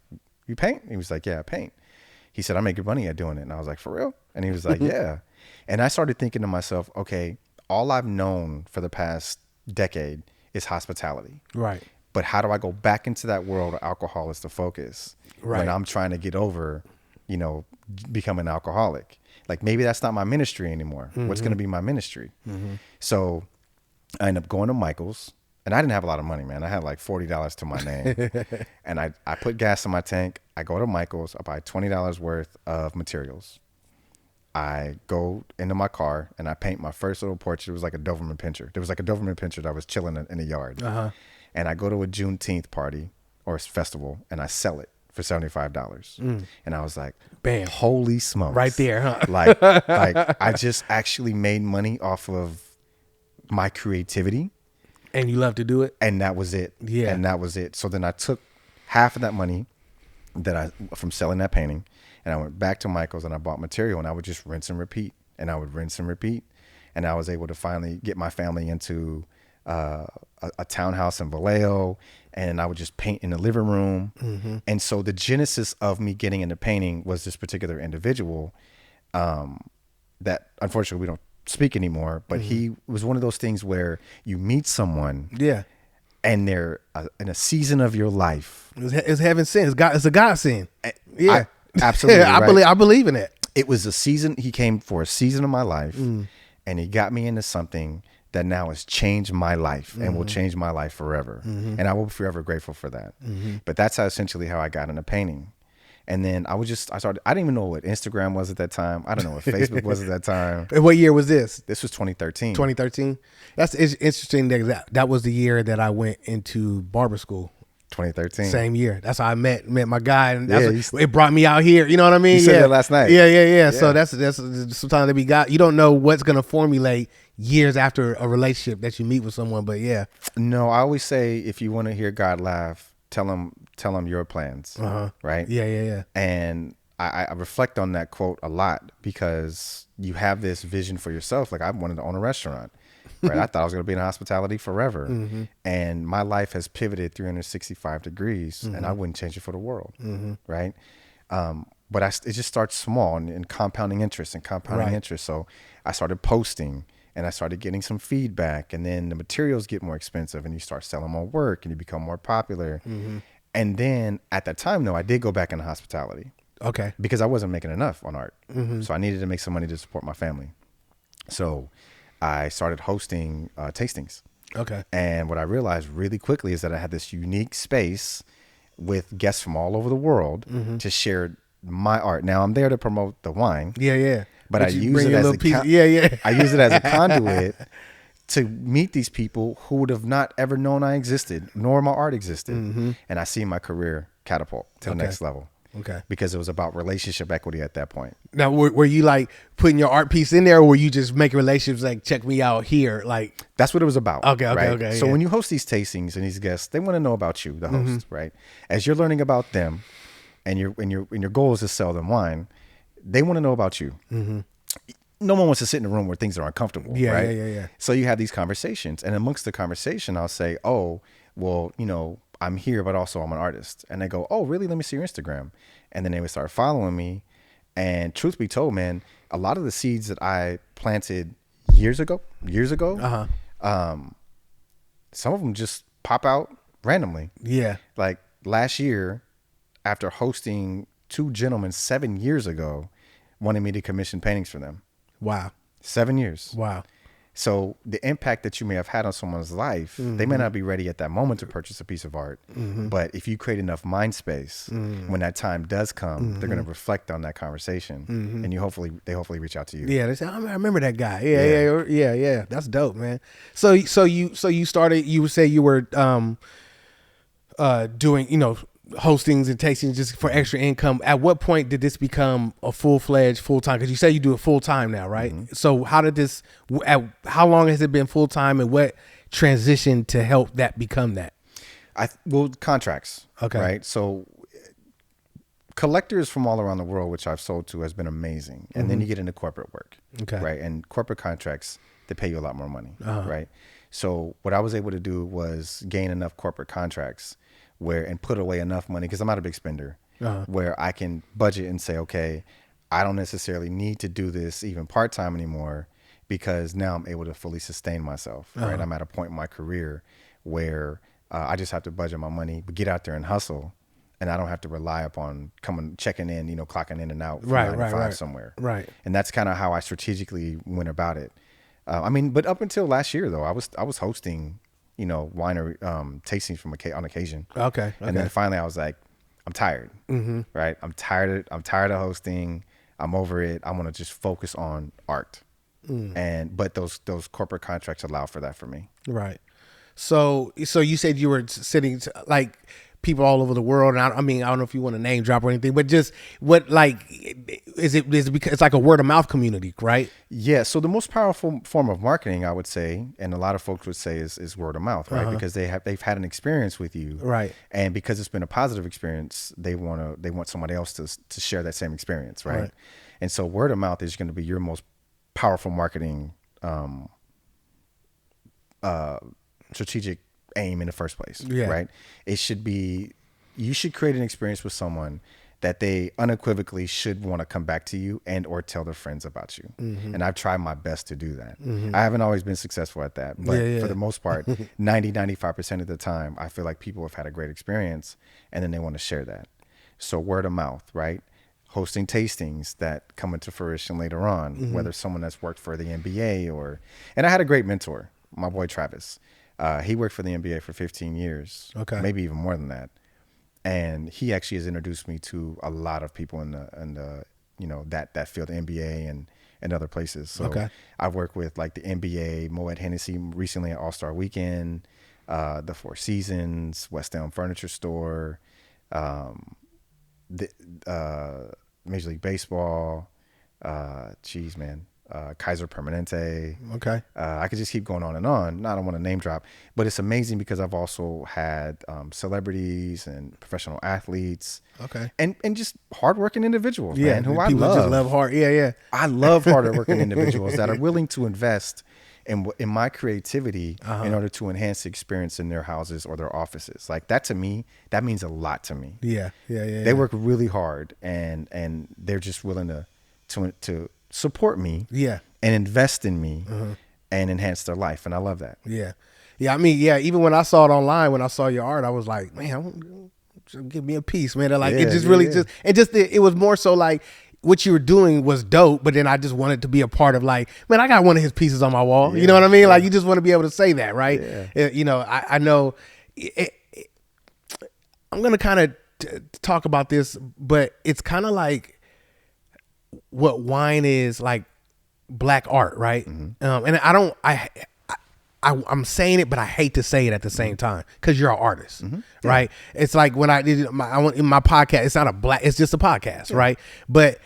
B: you paint? He was like, yeah, I paint. He said, I make good money at doing it. And I was like, for real? And he was like, yeah. And I started thinking to myself, okay, all I've known for the past decade is hospitality. Right. But how do I go back into that world where alcohol is the focus when I'm trying to get over, becoming an alcoholic? Like, maybe that's not my ministry anymore. What's going to be my ministry? So I ended up going to Michael's, and I didn't have a lot of money, man. I had like $40 to my name. And I put gas in my tank. I go to Michael's. I buy $20 worth of materials. I go into my car and I paint my first little portrait. It was like a Doberman Pinscher. There was like a Doberman Pinscher that was chilling in the yard. And I go to a Juneteenth party or festival and I sell it for $75. And I was like, bam, holy smokes.
A: Right there, huh?
B: like I just actually made money off of my creativity.
A: And you love to do it?
B: And that was it. Yeah. And that was it. So then I took half of that money from selling that painting, and I went back to Michael's and I bought material, and I would just rinse and repeat. And I would rinse and repeat. And I was able to finally get my family into a townhouse in Vallejo, and I would just paint in the living room. And so the genesis of me getting into painting was this particular individual that unfortunately we don't speak anymore, but he was one of those things where you meet someone and they're in a season of your life.
A: It's heaven sent. It's a God sin. Yeah.
B: Absolutely.
A: I believe in it.
B: It was a season. He came for a season of my life, and he got me into something that now has changed my life and will change my life forever. And I will be forever grateful for that. But that's essentially how I got into painting. And then I didn't even know what Instagram was at that time. I don't know what Facebook was at that time.
A: And what year was this?
B: This was 2013.
A: 2013. It's interesting that was the year that I went into barber school.
B: 2013.
A: Same year. That's how I met my guy, and
B: Yeah,
A: it brought me out here. You know what I mean?
B: You said that last night.
A: Yeah. So that's sometimes that we got. You don't know what's gonna formulate years after a relationship that you meet with someone, but yeah.
B: No, I always say if you want to hear God laugh, tell him your plans. Right?
A: Yeah.
B: And I reflect on that quote a lot because you have this vision for yourself. Like I wanted to own a restaurant. Right. I thought I was going to be in hospitality forever. And my life has pivoted 365 degrees and I wouldn't change it for the world. Right. But it just starts small and compounding interest and compounding interest. So I started posting and I started getting some feedback, and then the materials get more expensive and you start selling more work and you become more popular. And then at that time, though, I did go back into hospitality.
A: Okay.
B: Because I wasn't making enough on art. So I needed to make some money to support my family. So I started hosting tastings.
A: Okay.
B: And what I realized really quickly is that I had this unique space with guests from all over the world to share my art. Now I'm there to promote the wine.
A: Yeah.
B: But I use it as I use it as a conduit to meet these people who would have not ever known I existed, nor my art existed. And I see my career catapult to the next level.
A: Okay.
B: Because it was about relationship equity at that point.
A: Now, were you like putting your art piece in there, or were you just making relationships like, check me out here? Like,
B: that's what it was about.
A: Okay.
B: So when you host these tastings and these guests, they want to know about you, the host, right? As you're learning about them, and your goal is to sell them wine, they want to know about you. No one wants to sit in a room where things are uncomfortable, right?
A: Yeah.
B: So you have these conversations, and amongst the conversation, I'll say, "Oh, well, I'm here, but also I'm an artist." And they go, "Oh, really? Let me see your Instagram." And then they would start following me. And truth be told, man, a lot of the seeds that I planted years ago, some of them just pop out randomly.
A: Yeah.
B: Like last year, after hosting 2 gentlemen 7 years ago, wanted me to commission paintings for them.
A: Wow.
B: 7 years.
A: Wow.
B: So the impact that you may have had on someone's life, they may not be ready at that moment to purchase a piece of art. But if you create enough mind space, when that time does come, they're going to reflect on that conversation, and they hopefully reach out to you.
A: Yeah, they say, I remember that guy. Yeah. That's dope, man. So you started. You would say you were doing hostings and tastings just for extra income. At what point did this become a full-fledged full-time? Because you say you do it full-time now, right? So how did this, how long has it been full-time, and what transitioned to help that become that?
B: Contracts.
A: Okay.
B: Right. So collectors from all around the world, which I've sold to, has been amazing. And then you get into corporate work.
A: Okay.
B: Right. And corporate contracts, they pay you a lot more money. Right. So what I was able to do was gain enough corporate contracts and put away enough money, because I'm not a big spender, where I can budget and say, okay, I don't necessarily need to do this even part-time anymore, because now I'm able to fully sustain myself. Right. I'm at a point in my career where I just have to budget my money, but get out there and hustle. And I don't have to rely upon checking in, clocking in and out from 9 to 5 somewhere.
A: Right.
B: And that's kind of how I strategically went about it. But up until last year, though, I was hosting, winery tastings on occasion.
A: Okay.
B: And then finally, I was like, I'm tired. Right. I'm tired of hosting. I'm over it. I want to just focus on art. But those corporate contracts allow for that for me.
A: Right. So you said you were sitting like people all over the world, and I don't know if you want to name drop or anything, but just what, like, is it because it's like a word of mouth community, right?
B: Yeah. So the most powerful form of marketing, I would say, and a lot of folks would say, is word of mouth, right? Because they've had an experience with you,
A: right? And
B: because it's been a positive experience, they want somebody else to share that same experience, right? And so word of mouth is going to be your most powerful marketing strategic aim in the first place, right? It should be, you should create an experience with someone that they unequivocally should want to come back to you and or tell their friends about you. And I've tried my best to do that. I haven't always been successful at that, but for the most part, 95% of the time, I feel like people have had a great experience and then they want to share that. So word of mouth, right? Hosting tastings that come into fruition later on, whether someone that's worked for the NBA and I had a great mentor, my boy Travis. He worked for the NBA for 15 years, maybe even more than that. And he actually has introduced me to a lot of people in the that field, the NBA and other places. So I've worked with like the NBA, Moet Hennessy recently at All-Star Weekend. the Four Seasons, West Elm Furniture Store, the Major League Baseball, man, Kaiser Permanente.
A: Okay.
B: I could just keep going on and on. I don't want to name drop, but it's amazing because I've also had celebrities and professional athletes.
A: Okay.
B: And just hardworking individuals,
A: Yeah,
B: man, who I
A: people
B: love.
A: just love hard. Yeah.
B: I love hardworking individuals that are willing to invest in my creativity in order to enhance the experience in their houses or their offices. Like that to me, that means a lot to me.
A: Yeah.
B: They work really hard and they're just willing to support me.
A: Yeah.
B: And invest in me and enhance their life. And I love that.
A: Yeah. Yeah. I mean, yeah, even when I saw it online, when I saw your art, I was like, man, give me a piece, man. Like it just really it was more so like what you were doing was dope, but then I just wanted to be a part of like, man, I got one of his pieces on my wall. You know what I mean? Like you just want to be able to say that, right? You know, I know I'm going to kind of talk about this, but it's kind of like what wine is like black art, right? And I'm saying it, but I hate to say it at the same time because you're an artist, right? It's like when I did in my podcast, it's not it's just a podcast, right? But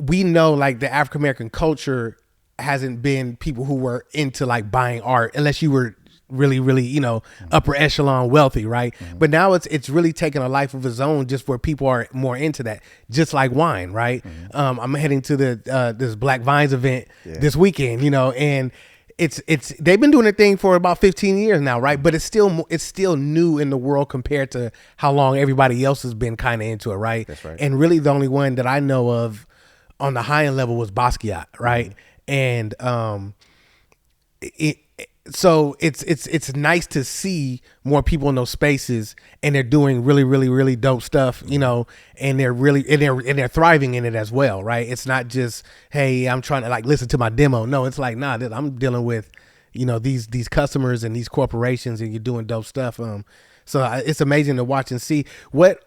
A: we know like the African American culture hasn't been people who were into like buying art unless you were really, really, you know, upper echelon wealthy, right? But now it's really taken a life of its own just where people are more into that, just like wine, right? I'm heading to this Black Vines event this weekend, you know, and it's they've been doing their thing for about 15 years now, right? But it's still new in the world compared to how long everybody else has been kind of into it, right?
B: That's right.
A: And really the only one that I know of on the high end level was Basquiat, right? And so it's nice to see more people in those spaces and they're doing really, really, really dope stuff, you know, and they're thriving in it as well, right? It's not just, hey, I'm trying to like listen to my demo. No, it's like, nah, I'm dealing with, you know, these customers and these corporations and you're doing dope stuff. So it's amazing to watch and see what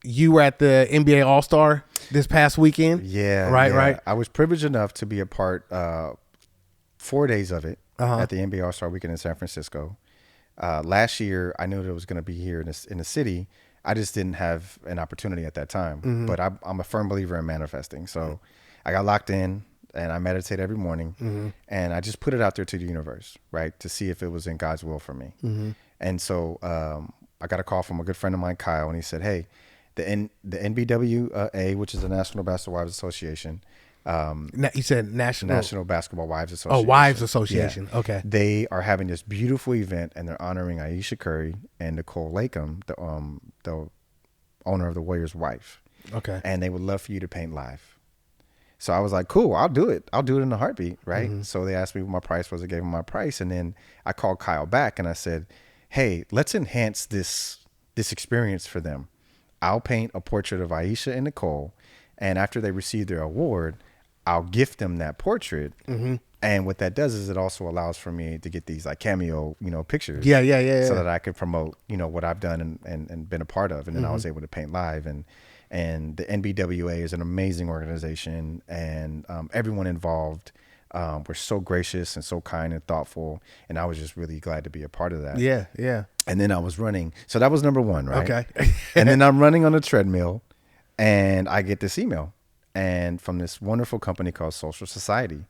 A: you were at the NBA All-Star this past weekend.
B: Yeah.
A: Right.
B: I was privileged enough to be a part 4 days of it. At the NBA All-Star Weekend in San Francisco. Last year, I knew that it was going to be here in the city. I just didn't have an opportunity at that time. But I'm a firm believer in manifesting. So I got locked in and I meditate every morning. And I just put it out there to the universe, right, to see if it was in God's will for me. And so I got a call from a good friend of mine, Kyle, and he said, hey, the NBWA, which is the National Basketball Wives Association,
A: you said
B: National Basketball Wives Association.
A: Oh, Wives Association. Yeah. Okay.
B: They are having this beautiful event, and they're honoring Aisha Curry and Nicole Latham, the owner of the Warriors' wife.
A: Okay.
B: And they would love for you to paint live. So I was like, cool, I'll do it. I'll do it in a heartbeat, right? So they asked me what my price was. I gave them my price, and then I called Kyle back, and I said, hey, let's enhance this experience for them. I'll paint a portrait of Aisha and Nicole, and after they receive their award, I'll gift them that portrait. And what that does is it also allows for me to get these like cameo, you know, pictures.
A: Yeah.
B: So that I could promote, you know, what I've done and been a part of. And then I was able to paint live. And the NBWA is an amazing organization, and everyone involved were so gracious and so kind and thoughtful. And I was just really glad to be a part of that.
A: Yeah.
B: And then I was running. So that was number one, right?
A: Okay.
B: And then I'm running on a treadmill and I get this email. And from this wonderful company called Social Society.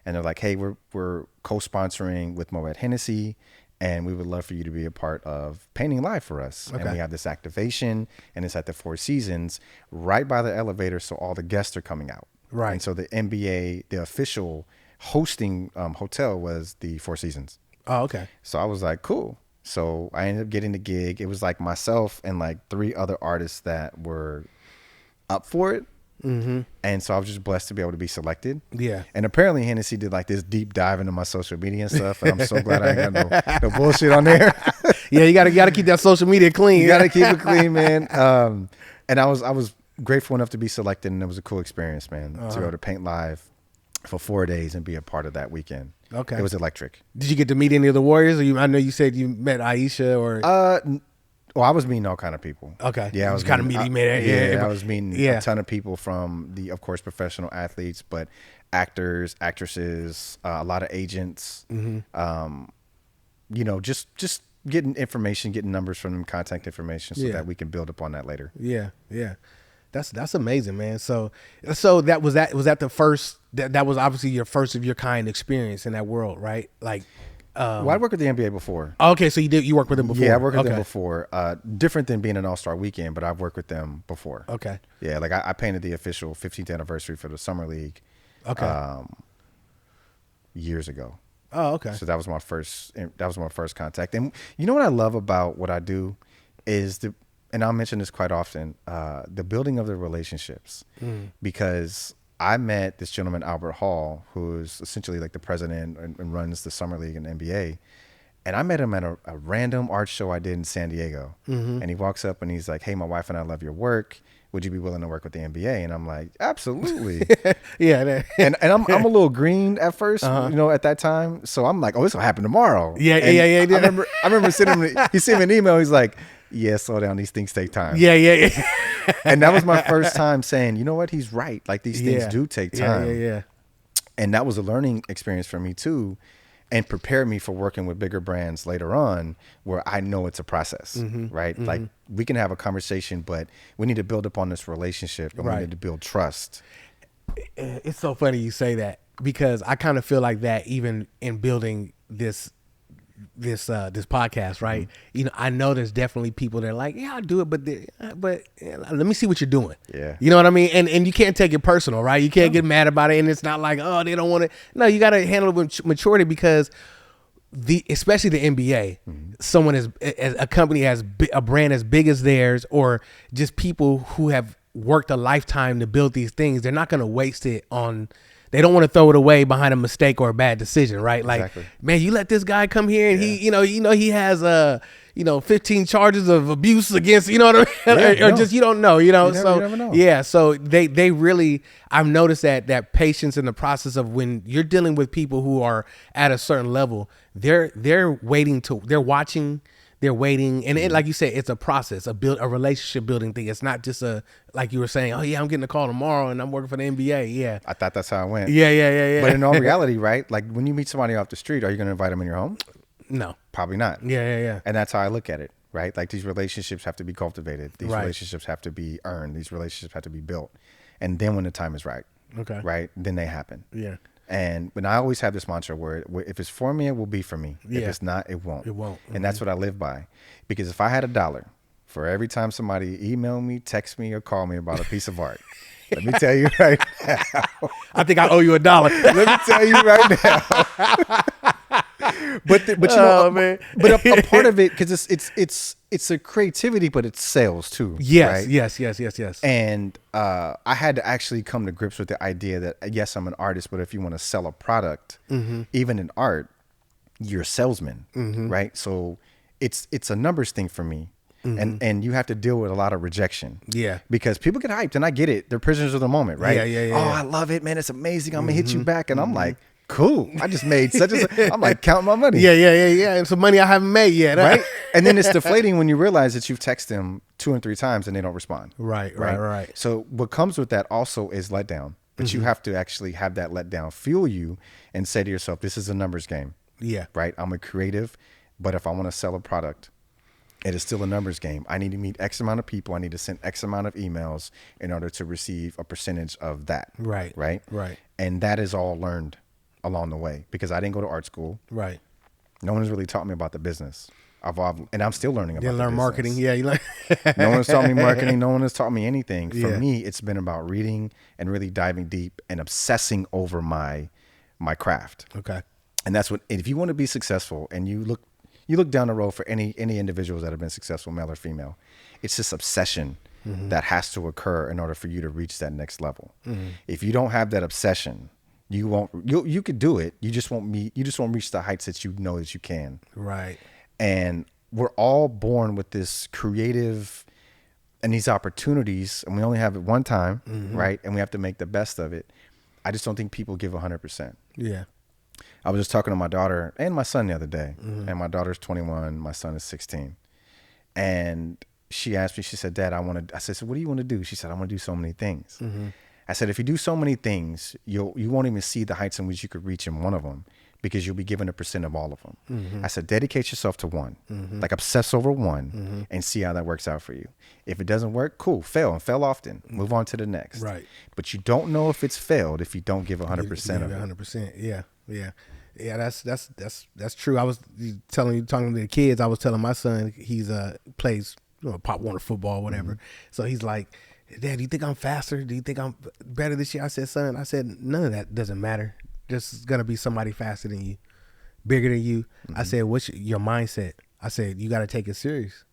B: And they're like, hey, we're co-sponsoring with Moet Hennessy, and we would love for you to be a part of painting live for us. Okay. And we have this activation, and it's at the Four Seasons, right by the elevator, so all the guests are coming out.
A: Right.
B: And so the NBA, the official hosting hotel was the Four Seasons.
A: Oh, okay.
B: So I was like, cool. So I ended up getting the gig. It was like myself and like 3 other artists that were up for it. And so I was just blessed to be able to be selected.
A: Yeah.
B: And apparently Hennessy did like this deep dive into my social media and stuff. And I'm so glad I ain't got no bullshit on there.
A: Yeah, you gotta keep that social media clean.
B: You gotta keep it clean, man. And I was grateful enough to be selected, and it was a cool experience, man. To be able to paint live for 4 days and be a part of that weekend.
A: Okay.
B: It was electric.
A: Did you get to meet any of the Warriors? Or I know you said you met Aisha or
B: Well, I was meeting all kind of people.
A: Okay.
B: Yeah, I was
A: kind of meeting.
B: I was meeting a ton of people from of course, professional athletes, but actors, actresses, a lot of agents. just getting information, getting numbers from them, contact information, so that we can build upon that later.
A: Yeah. That's amazing, man. So was that the first, that was obviously your first of your kind experience in that world, right? Like,
B: well, I worked with the NBA before.
A: Okay, so you worked with them before?
B: Yeah, I worked with them before. Different than being an All-Star weekend, but I've worked with them before.
A: Okay.
B: Yeah, like I painted the official 15th anniversary for the Summer League.
A: Okay.
B: Years ago.
A: Oh, okay.
B: So that was my first contact. And you know what I love about what I do is and I'll mention this quite often, the building of the relationships, because I met this gentleman, Albert Hall, who's essentially like the president and runs the Summer League and NBA. And I met him at a random art show I did in San Diego. And he walks up and he's like, "Hey, my wife and I love your work. Would you be willing to work with the NBA?" And I'm like, "Absolutely."
A: Yeah.
B: And I'm a little green at first, at that time. So I'm like, "Oh, this will happen tomorrow."
A: Yeah.
B: I remember he sent me an email. He's like, "Yeah, slow down. These things take time."
A: Yeah.
B: And that was my first time saying, you know what? He's right. Like, these things do take time.
A: Yeah.
B: And that was a learning experience for me too, and prepared me for working with bigger brands later on, where I know it's a process, right? Like, we can have a conversation, but we need to build upon this relationship, and we need to build trust.
A: It's so funny you say that, because I kind of feel like that even in building this podcast, right? I know there's definitely people that are like, yeah, I'll do it, but let me see what you're doing.
B: Yeah.
A: You know what I mean? And you can't take it personal, right? You can't get mad about it, and it's not like, oh, they don't want it. No, you got to handle it with maturity, because especially the NBA, someone a company a brand as big as theirs, or just people who have worked a lifetime to build these things, they're not going to waste it on. They don't want to throw it away behind a mistake or a bad decision, right? Like,
B: exactly.
A: Man, you let this guy come here and he he has 15 charges of abuse against, you know what I mean? or just, you don't know, you never know. Yeah, so they really, I've noticed that patience in the process of when you're dealing with people who are at a certain level, they're watching. They're waiting, and like you said, it's a process, a relationship building thing. It's not just like you were saying, oh yeah, I'm getting a call tomorrow and I'm working for the NBA. Yeah,
B: I thought that's how it went.
A: Yeah.
B: But in all reality, right? Like, when you meet somebody off the street, are you going to invite them in your home?
A: No,
B: probably not.
A: Yeah.
B: And that's how I look at it, right? Like, these relationships have to be cultivated. These relationships have to be earned. These relationships have to be built, and then when the time is right, right, then they happen.
A: Yeah.
B: And when I always have this mantra where if it's for me, it will be for me. Yeah. If it's not, it won't.
A: It won't.
B: And that's what I live by. Because if I had $1 for every time somebody email me, text me, or call me about a piece of art, let me tell you right now.
A: I think I owe you $1.
B: Let me tell you right now. But a part of it, because it's a creativity, but it's sales too.
A: Yes,
B: right?
A: yes.
B: And I had to actually come to grips with the idea that, yes, I'm an artist, but if you want to sell a product, even in art, you're a salesman, right? So it's a numbers thing for me. And you have to deal with a lot of rejection. Yeah. Because people get hyped, and I get it. They're prisoners of the moment, right? Yeah. Oh, I love it, man. It's amazing. I'm gonna hit you back. And I'm like, cool. I just made I'm like counting my money.
A: Yeah. And some money I haven't made yet.
B: Right. And then it's deflating when you realize that you've texted them 2 and 3 times and they don't respond.
A: Right.
B: So what comes with that also is letdown. But you have to actually have that letdown fuel you and say to yourself, this is a numbers game.
A: Yeah.
B: Right. I'm a creative, but if I want to sell a product, it is still a numbers game. I need to meet X amount of people. I need to send X amount of emails in order to receive a percentage of that.
A: Right.
B: And that is all learned along the way, because I didn't go to art school.
A: Right.
B: No one has really taught me about the business. And I'm still learning about the business.
A: Marketing. Yeah. You
B: No one has taught me marketing. No one has taught me anything. For me, it's been about reading and really diving deep and obsessing over my craft.
A: Okay.
B: And that's what, if you want to be successful, and you look down the road for any individuals that have been successful, male or female, it's this obsession that has to occur in order for you to reach that next level. If you don't have that obsession, you won't. You could do it. You just won't reach the heights that you know that you can.
A: Right.
B: And we're all born with this creative and these opportunities, and we only have it one time, right? And we have to make the best of it. I just don't think people give 100%. Yeah. I was just talking to my daughter and my son the other day, and my daughter's 21, my son is 16. And she asked me, she said, Dad, I said, so what do you want to do? She said, I want to do so many things. I said, if you do so many things, you won't even see the heights in which you could reach in one of them, because you'll be given a percent of all of them. I said, dedicate yourself to one, like obsess over one and see how that works out for you. If it doesn't work, cool, fail and fail often. Move on to the next.
A: Right.
B: But you don't know if it's failed if you don't give 100% of it.
A: 100%. Yeah. Yeah. Yeah. That's true. I was talking to the kids. I was telling my son, he's plays Pop Warner football, whatever. So he's like, Dad, do you think I'm faster? Do you think I'm better this year? I said, son, none of that doesn't matter. There's going to be somebody faster than you, bigger than you. I said, what's your mindset? I said, you got to take it serious.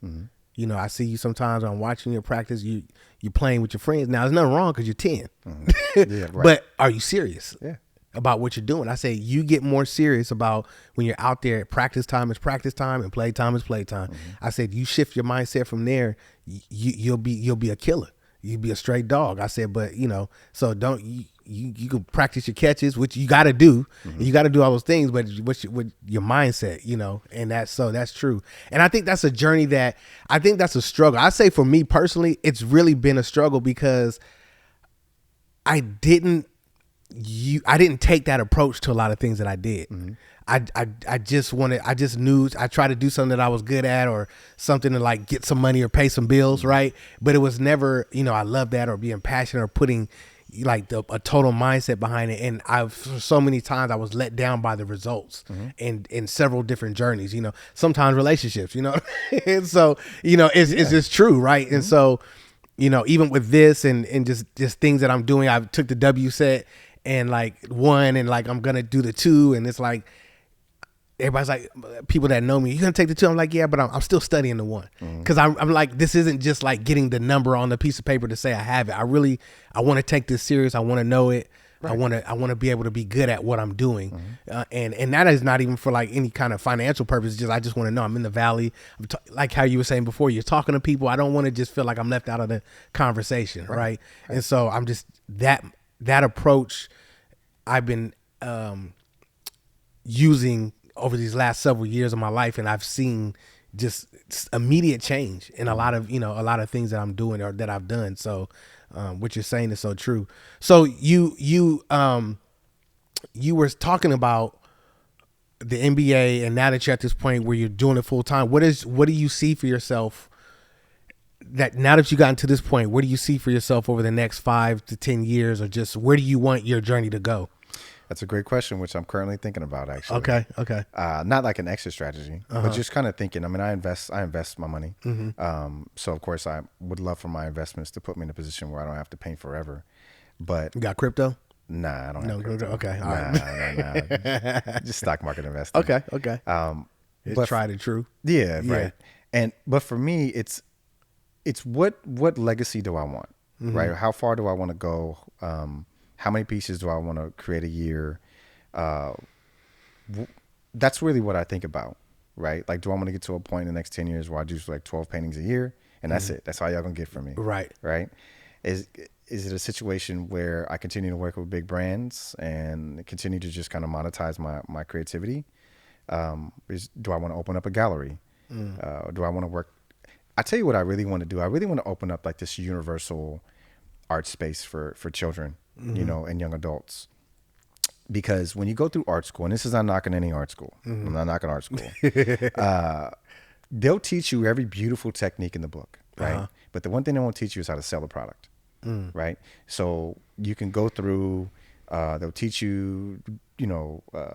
A: You know, I see you sometimes I'm watching your practice. You playing with your friends. Now, there's nothing wrong because you're 10.
B: Yeah, right.
A: But are you serious
B: Yeah.
A: about what you're doing? I say you get more serious about when you're out there. Practice time is practice time and play time is play time. I said you shift your mindset from there. You'll be a killer. You'll be a straight dog. I said, but so don't you can practice your catches, which you got to do. You got to do all those things, but with your mindset, and that's true. And I think that's a journey I think that's a struggle. I say for me personally, it's really been a struggle because I didn't take that approach to a lot of things that I did. I just knew I tried to do something that I was good at or something to like get some money or pay some bills. Right. But it was never, I love that or being passionate or putting like a total mindset behind it. And so many times I was let down by the results in several different journeys, sometimes relationships, and so, it's just true. Right. And so, even with this and just things that I'm doing, I took the W set and like one and like I'm gonna do the two, and it's like everybody's like, people that know me, you gonna take the two? I'm like, yeah, but I'm still studying the one because I'm like, this isn't just like getting the number on the piece of paper to say I have it. I want to take this serious. I want to know it. Right. I want to be able to be good at what I'm doing, and that is not even for like any kind of financial purpose. I just want to know I'm in the valley. Like how you were saying before, you're talking to people. I don't want to just feel like I'm left out of the conversation, right? And so I'm just that approach I've been using over these last several years of my life, and I've seen just immediate change in a lot of things that I'm doing or that I've done. So what you're saying is so true. So you were talking about the NBA, and now that you're at this point where you're doing it full time, what do you see for yourself that now that you gotten to this point, where do you see for yourself over the next 5 to 10 years, or just where do you want your journey to go?
B: That's a great question, which I'm currently thinking about, actually.
A: Okay.
B: Not like an exit strategy, but just kind of thinking. I mean, I invest my money. So of course, I would love for my investments to put me in a position where I don't have to pay forever. But
A: you got crypto?
B: Nah, I don't have crypto.
A: Okay, all
B: right. Nah. Just stock market investing.
A: Okay. It's tried and true.
B: Yeah, right. But for me, it's what legacy do I want, right? How far do I want to go? How many pieces do I want to create a year? That's really what I think about, right? Like, do I want to get to a point in the next 10 years where I do like 12 paintings a year? And that's it. That's all y'all going to get from me.
A: Right.
B: Right. Is it a situation where I continue to work with big brands and continue to just kind of monetize my creativity? Do I want to open up a gallery? Do I want to work? I tell you what I really want to do. I really want to open up like this universal art space for children, and young adults. Because when you go through art school, and this is not knocking any art school. I'm not knocking art school. They'll teach you every beautiful technique in the book, right? But the one thing they won't teach you is how to sell a product, right? So you can go through, they'll teach you,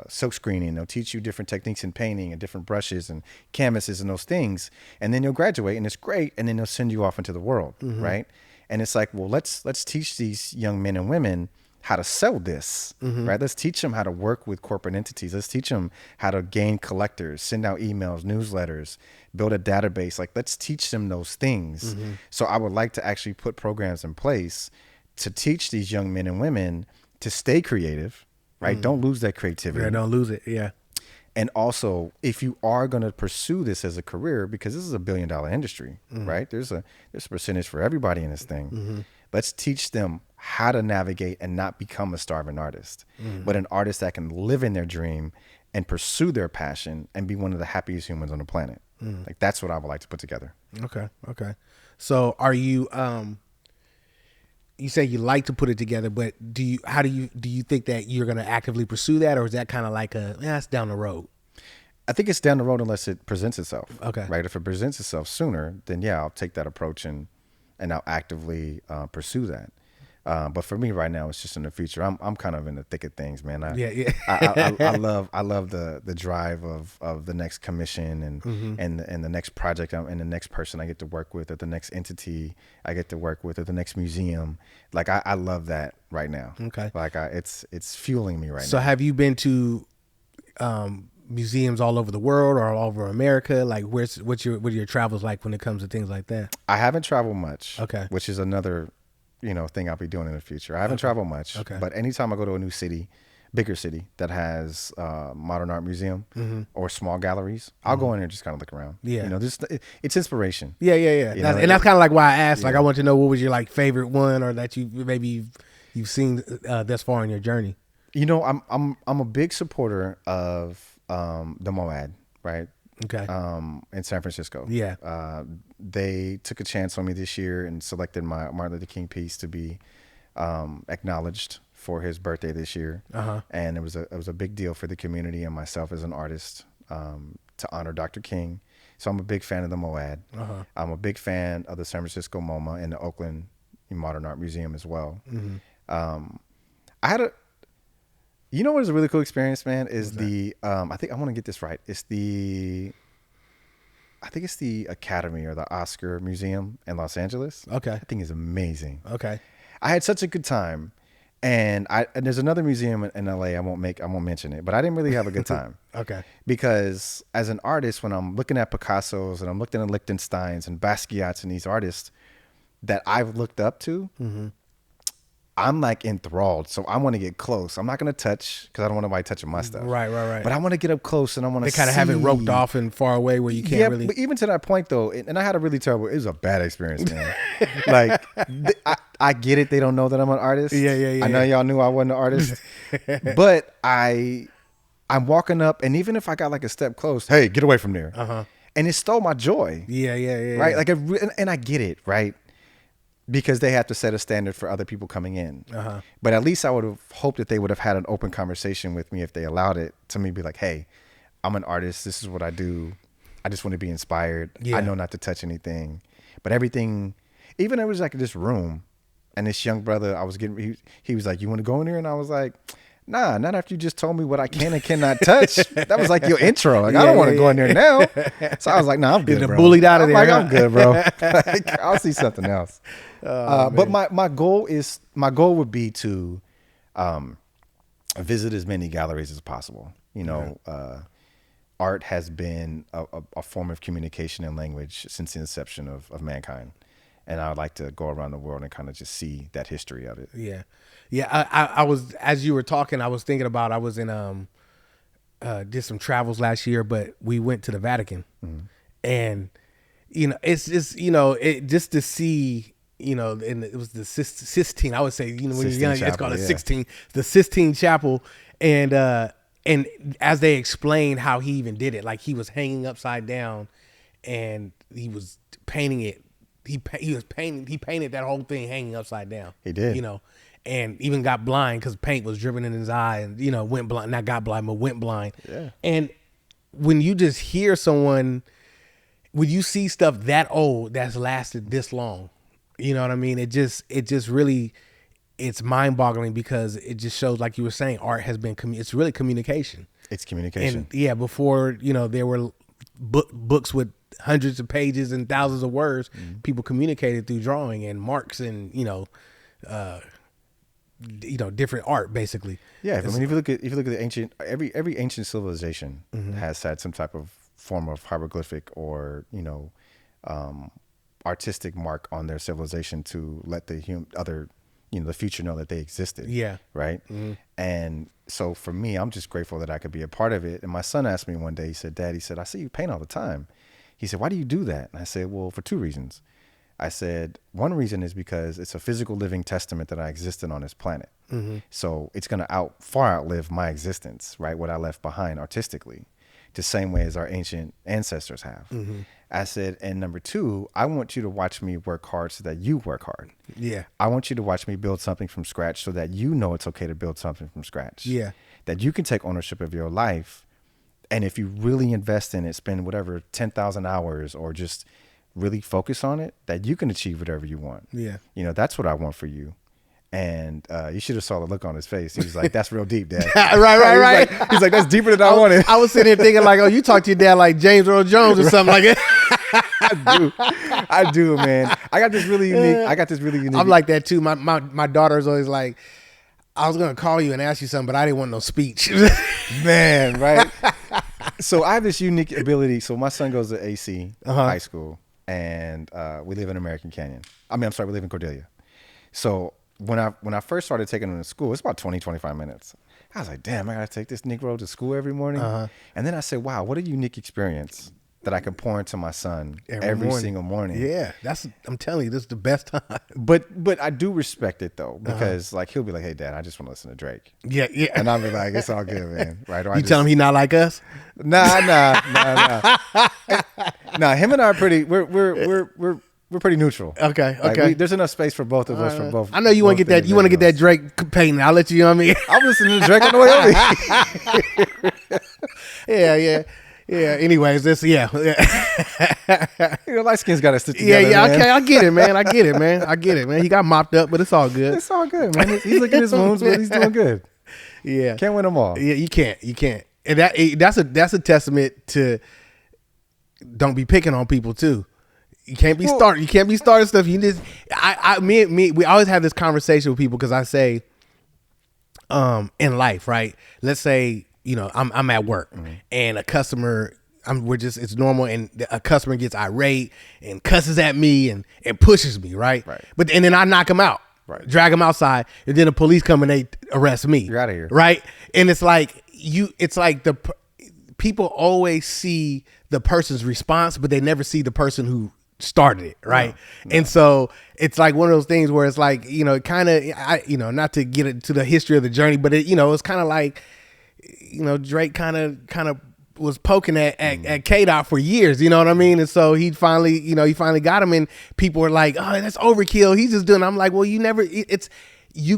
B: silk screening. They'll teach you different techniques in painting and different brushes and canvases and those things. And then you'll graduate and it's great. And then they'll send you off into the world, right? And it's like, well, let's teach these young men and women how to sell this, right? Let's teach them how to work with corporate entities. Let's teach them how to gain collectors, send out emails, newsletters, build a database. Like, let's teach them those things. So I would like to actually put programs in place to teach these young men and women to stay creative, right? Don't lose that creativity.
A: Yeah, don't lose it. Yeah.
B: And also, if you are going to pursue this as a career, because this is $1 billion industry, right? There's a percentage for everybody in this thing. Let's teach them how to navigate and not become a starving artist, but an artist that can live in their dream and pursue their passion and be one of the happiest humans on the planet. Like, that's what I would like to put together.
A: Okay. So are you, you say you like to put it together, but do you think that you're going to actively pursue that, or is that kind of like it's down the road?
B: I think it's down the road unless it presents itself.
A: Okay.
B: Right. If it presents itself sooner, then yeah, I'll take that approach and I'll actively pursue that. But for me right now, it's just in the future. I'm kind of in the thick of things, man. I love the drive of the next commission and the next project and the next person I get to work with, or the next entity I get to work with, or the next museum. Like I love that right now.
A: Okay.
B: Like it's fueling me right now.
A: So have you been to museums all over the world or all over America? Like what are your travels like when it comes to things like that?
B: I haven't traveled much.
A: Okay.
B: Which is another thing I'll be doing in the future. I haven't traveled much, but anytime I go to a new city, bigger city that has modern art museum or small galleries, I'll go in there and just kind of look around.
A: Yeah.
B: It's inspiration.
A: Yeah. That's kind of like why I asked. Like I want to know what was your like favorite one, or that you've seen thus far in your journey.
B: I'm a big supporter of the MOAD, right?
A: Okay.
B: In San Francisco.
A: Yeah.
B: They took a chance on me this year and selected my Martin Luther King piece to be acknowledged for his birthday this year. And it was a big deal for the community and myself as an artist to honor Dr. King. So I'm a big fan of the MOAD. I'm a big fan of the San Francisco MoMA and the Oakland Modern Art Museum as well. I had what is a really cool experience, man, is I think I want to get this right. I think it's the Academy or the Oscar Museum in Los Angeles.
A: Okay.
B: I think it's amazing.
A: Okay.
B: I had such a good time. And there's another museum in LA. I won't mention it, but I didn't really have a good time.
A: Okay.
B: Because as an artist, when I'm looking at Picasso's and I'm looking at Lichtensteins and Basquiat's and these artists that I've looked up to, I'm like enthralled. So I want to get close. I'm not going to touch because I don't want nobody touching my stuff.
A: Right.
B: But I want to get up close and I want to
A: They kind of have it roped off and far away where you can't really.
B: But even to that point though, and I had a really terrible, it was a bad experience, man. Like I get it. They don't know that I'm an artist.
A: Yeah.
B: I know y'all knew I wasn't an artist, but I'm walking up and even if I got like a step close, hey, get away from there. And it stole my joy.
A: Yeah.
B: Right. Like, and I get it. Right. Because they have to set a standard for other people coming in. But at least I would have hoped that they would have had an open conversation with me if they allowed it to me be like, hey, I'm an artist. This is what I do. I just want to be inspired.
A: Yeah.
B: I know not to touch anything. But everything, even it was like this room and this young brother, he was like, you want to go in here? And I was like, nah, not after you just told me what I can and cannot touch. That was like your intro. Like, I don't want to go in there now. So I was like, nah, I'm good, bro.
A: Bullied out of there.
B: Like, I'm good, bro. Like, I'll see something else. But my goal would be to visit as many galleries as possible. Art has been a form of communication and language since the inception of mankind. And I would like to go around the world and kind of just see that history of it.
A: Yeah. I was, as you were talking, I was thinking about, I was in, did some travels last year, but we went to the Vatican and, it's just, just to see, and it was the Sistine, I would say, when you're young, it's called the Sistine Chapel. And as they explained how he even did it, like he was hanging upside down and he was painting it. He painted that whole thing hanging upside down.
B: He did.
A: And even got blind because paint was dripping in his eye and, went blind, not got blind, but went blind.
B: Yeah.
A: And when you just hear someone, when you see stuff that old that's lasted this long, you know what I mean? It just really, it's mind boggling because it just shows, like you were saying, art has been, it's really communication.
B: It's communication.
A: And before, there were books with hundreds of pages and thousands of words, people communicated through drawing and marks and different art basically.
B: Yeah, I mean, if you look at the ancient, every ancient civilization has had some type of form of hieroglyphic or artistic mark on their civilization to let the the future know that they existed.
A: Yeah.
B: Right. And so for me, I'm just grateful that I could be a part of it. And my son asked me one day, he said, Dad, I see you paint all the time. He said, why do you do that? And I said, well, for two reasons. I said, one reason is because it's a physical living testament that I existed on this planet. So it's going to far outlive my existence, right? What I left behind artistically. the same way as our ancient ancestors have. I said, and number two, I want you to watch me work hard so that you work hard.
A: Yeah.
B: I want you to watch me build something from scratch so that you know it's okay to build something from scratch.
A: Yeah.
B: That you can take ownership of your life. And if you really invest in it, spend whatever 10,000 hours or just really focus on it, that you can achieve whatever you want.
A: Yeah.
B: You know, that's what I want for you. And you should have saw the look on his face. He was like, that's real deep, Dad.
A: Right.
B: He's like, that's deeper than I wanted.
A: I was sitting here thinking like, oh, you talk to your dad like James Earl Jones or something like that.
B: I do, man. I got this really unique.
A: I'm like that too. My daughter's always like, I was gonna call you and ask you something, but I didn't want no speech.
B: Man, right? So I have this unique ability. So my son goes to AC high school, and we live in American Canyon. We live in Cordelia. So when I first started taking him to school, it's about 20, 25 minutes. I was like, damn, I gotta take this Negro to school every morning. And then I said, wow, what a unique experience that I can pour into my son every single morning.
A: Yeah, I'm telling you, this is the best time.
B: But I do respect it though, because like he'll be like, hey, Dad, I just want to listen to Drake.
A: Yeah.
B: And I'll be like, it's all good, man. Right?
A: You tell him he not like us?
B: Nah. Nah, him and I are pretty. We're pretty neutral.
A: Okay.
B: Like there's enough space for both of us. For both.
A: I know you want to get that. You want to get that Drake painting. I'll let you know what I mean.
B: I'm listening to Drake on the way over.
A: Yeah. Anyways,
B: You know, light skin's got to stick together.
A: Yeah.
B: Man.
A: Okay, I get it, man. He got mopped up, but it's all good.
B: It's all good, man. He's looking at his wounds, but he's doing good.
A: Yeah.
B: Can't win them all.
A: Yeah, you can't. And that's a testament to don't be picking on people too. You can't be starting stuff. You just we always have this conversation with people because I say, in life, right? Let's say, you know, I'm at work and a customer, it's normal, and a customer gets irate and cusses at me and pushes me, right? But and then I knock him out, drag him outside, and then the police come and they arrest me.
B: You're out of here, right?
A: And it's like the people always see the person's response, but they never see the person who started it, right? No. And so it's like one of those things where it's like, you know, kind of, not to get into the history of the journey, but it's kind of like, you know, Drake kind of was poking at K-Dot for years, you know what I mean? And so he finally got him, and people were like, oh, that's overkill. He's just doing it. I'm like, well, you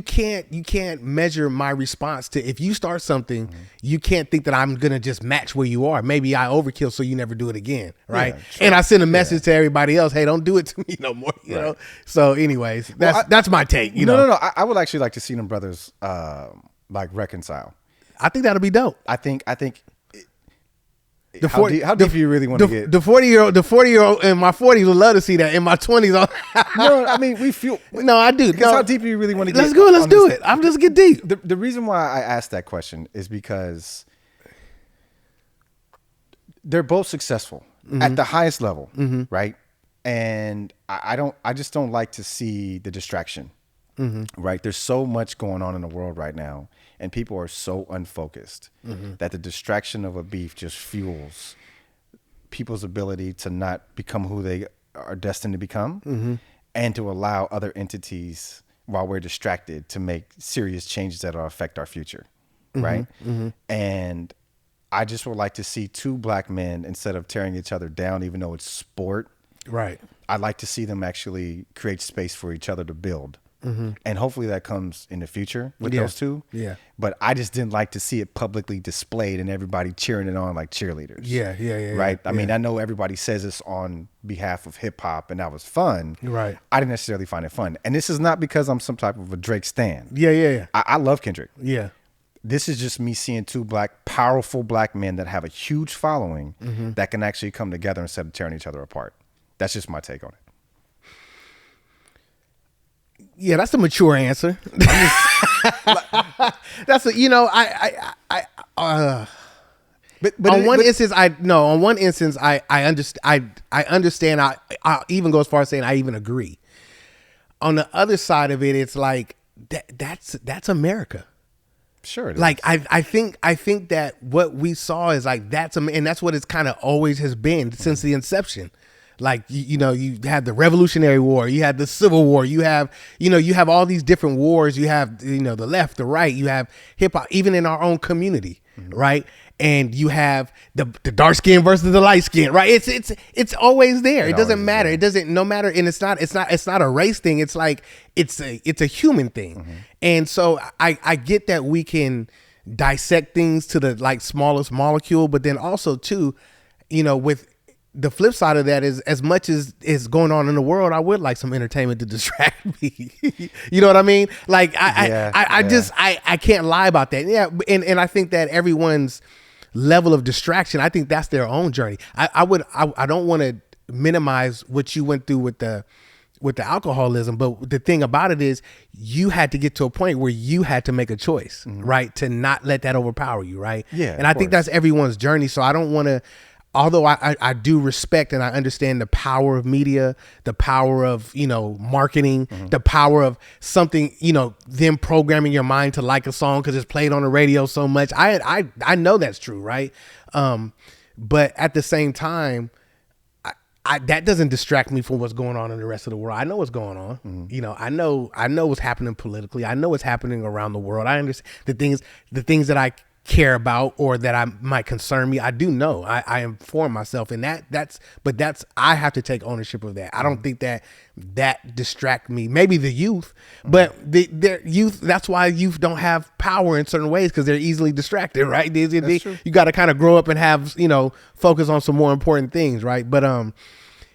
A: can't measure my response to, if you start something, you can't think that I'm going to just match where you are. Maybe I overkill so you never do it again. Right. Yeah, sure. And I send a message to everybody else, hey, don't do it to me no more. You know? So anyways, that's my take.
B: No. I would actually like to see them brothers, like reconcile.
A: I think that'll be dope.
B: I think how deep do you really want to get?
A: The 40-year-old in my 40s would love to see that. In my 20s,
B: no, I mean we feel.
A: No, I do.
B: No, how deep do you really want to get?
A: Let's go. Let's do it. I'm just get deep.
B: The reason why I asked that question is because they're both successful at the highest level, right? And I just don't like to see the distraction, right? There's so much going on in the world right now, and people are so unfocused that the distraction of a beef just fuels people's ability to not become who they are destined to become, and to allow other entities, while we're distracted, to make serious changes that will affect our future, right? And I just would like to see two black men, instead of tearing each other down, even though it's sport,
A: right?
B: I'd like to see them actually create space for each other to build. And hopefully that comes in the future with those two. Yeah. But I just didn't like to see it publicly displayed and everybody cheering it on like cheerleaders.
A: Yeah.
B: Right? I mean, I know everybody says this on behalf of hip hop and that was fun.
A: Right.
B: I didn't necessarily find it fun. And this is not because I'm some type of a Drake stan.
A: Yeah.
B: I love Kendrick.
A: Yeah.
B: This is just me seeing two powerful black men that have a huge following that can actually come together instead of tearing each other apart. That's just my take on it.
A: Yeah, that's a mature answer. That's a, but on one instance, I understand. I even go as far as saying I even agree. On the other side of it, it's like that's America.
B: Sure.
A: Like I think that what we saw is like and that's what it's kind of always has been since the inception. Like, you had the Revolutionary War, you had the Civil War, you have all these different wars. You have, the left, the right, you have hip hop, even in our own community. right? And you have the dark skin versus the light skin, right? It's always there. It doesn't matter. It doesn't no matter, and it's not a race thing. It's like it's a human thing. And so I get that we can dissect things to the like smallest molecule, but then also too, with the flip side of that is, as much as is going on in the world, I would like some entertainment to distract me. You know what I mean? Like I can't lie about that. Yeah. And I think that everyone's level of distraction, I think that's their own journey. I don't want to minimize what you went through with the alcoholism, but the thing about it is you had to get to a point where you had to make a choice, right? To not let that overpower you, right?
B: Yeah.
A: And I think that's everyone's journey. So I don't want to, although I do respect and I understand the power of media, the power of, marketing, the power of something, them programming your mind to like a song because it's played on the radio so much. I know that's true, right? But at the same time, that doesn't distract me from what's going on in the rest of the world. I know what's going on. I know what's happening politically. I know what's happening around the world. I understand the things that I care about or that might concern me. I do know. I inform myself, and that's I have to take ownership of that. I don't think that distract me. Maybe the youth, but the youth. That's why youth don't have power in certain ways, because they're easily distracted, right? You got to kind of grow up and have focus on some more important things, right? But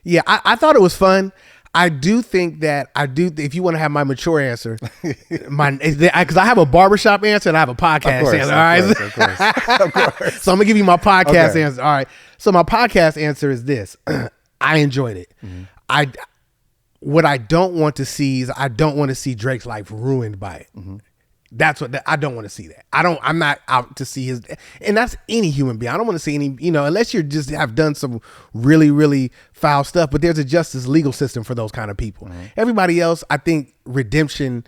A: yeah, I thought it was fun. I do think that if you want to have my mature answer, because I have a barbershop answer and I have a podcast answer. All right.
B: Of course.
A: So I'm gonna give you my podcast answer. All right. So my podcast answer is this. I enjoyed it. What I don't want to see is I don't want to see Drake's life ruined by it. That's what I don't want to see that. I'm not out to see his, and that's any human being. I don't want to see any, unless you just have done some really, really foul stuff, but there's a justice legal system for those kind of people. Everybody else, I think redemption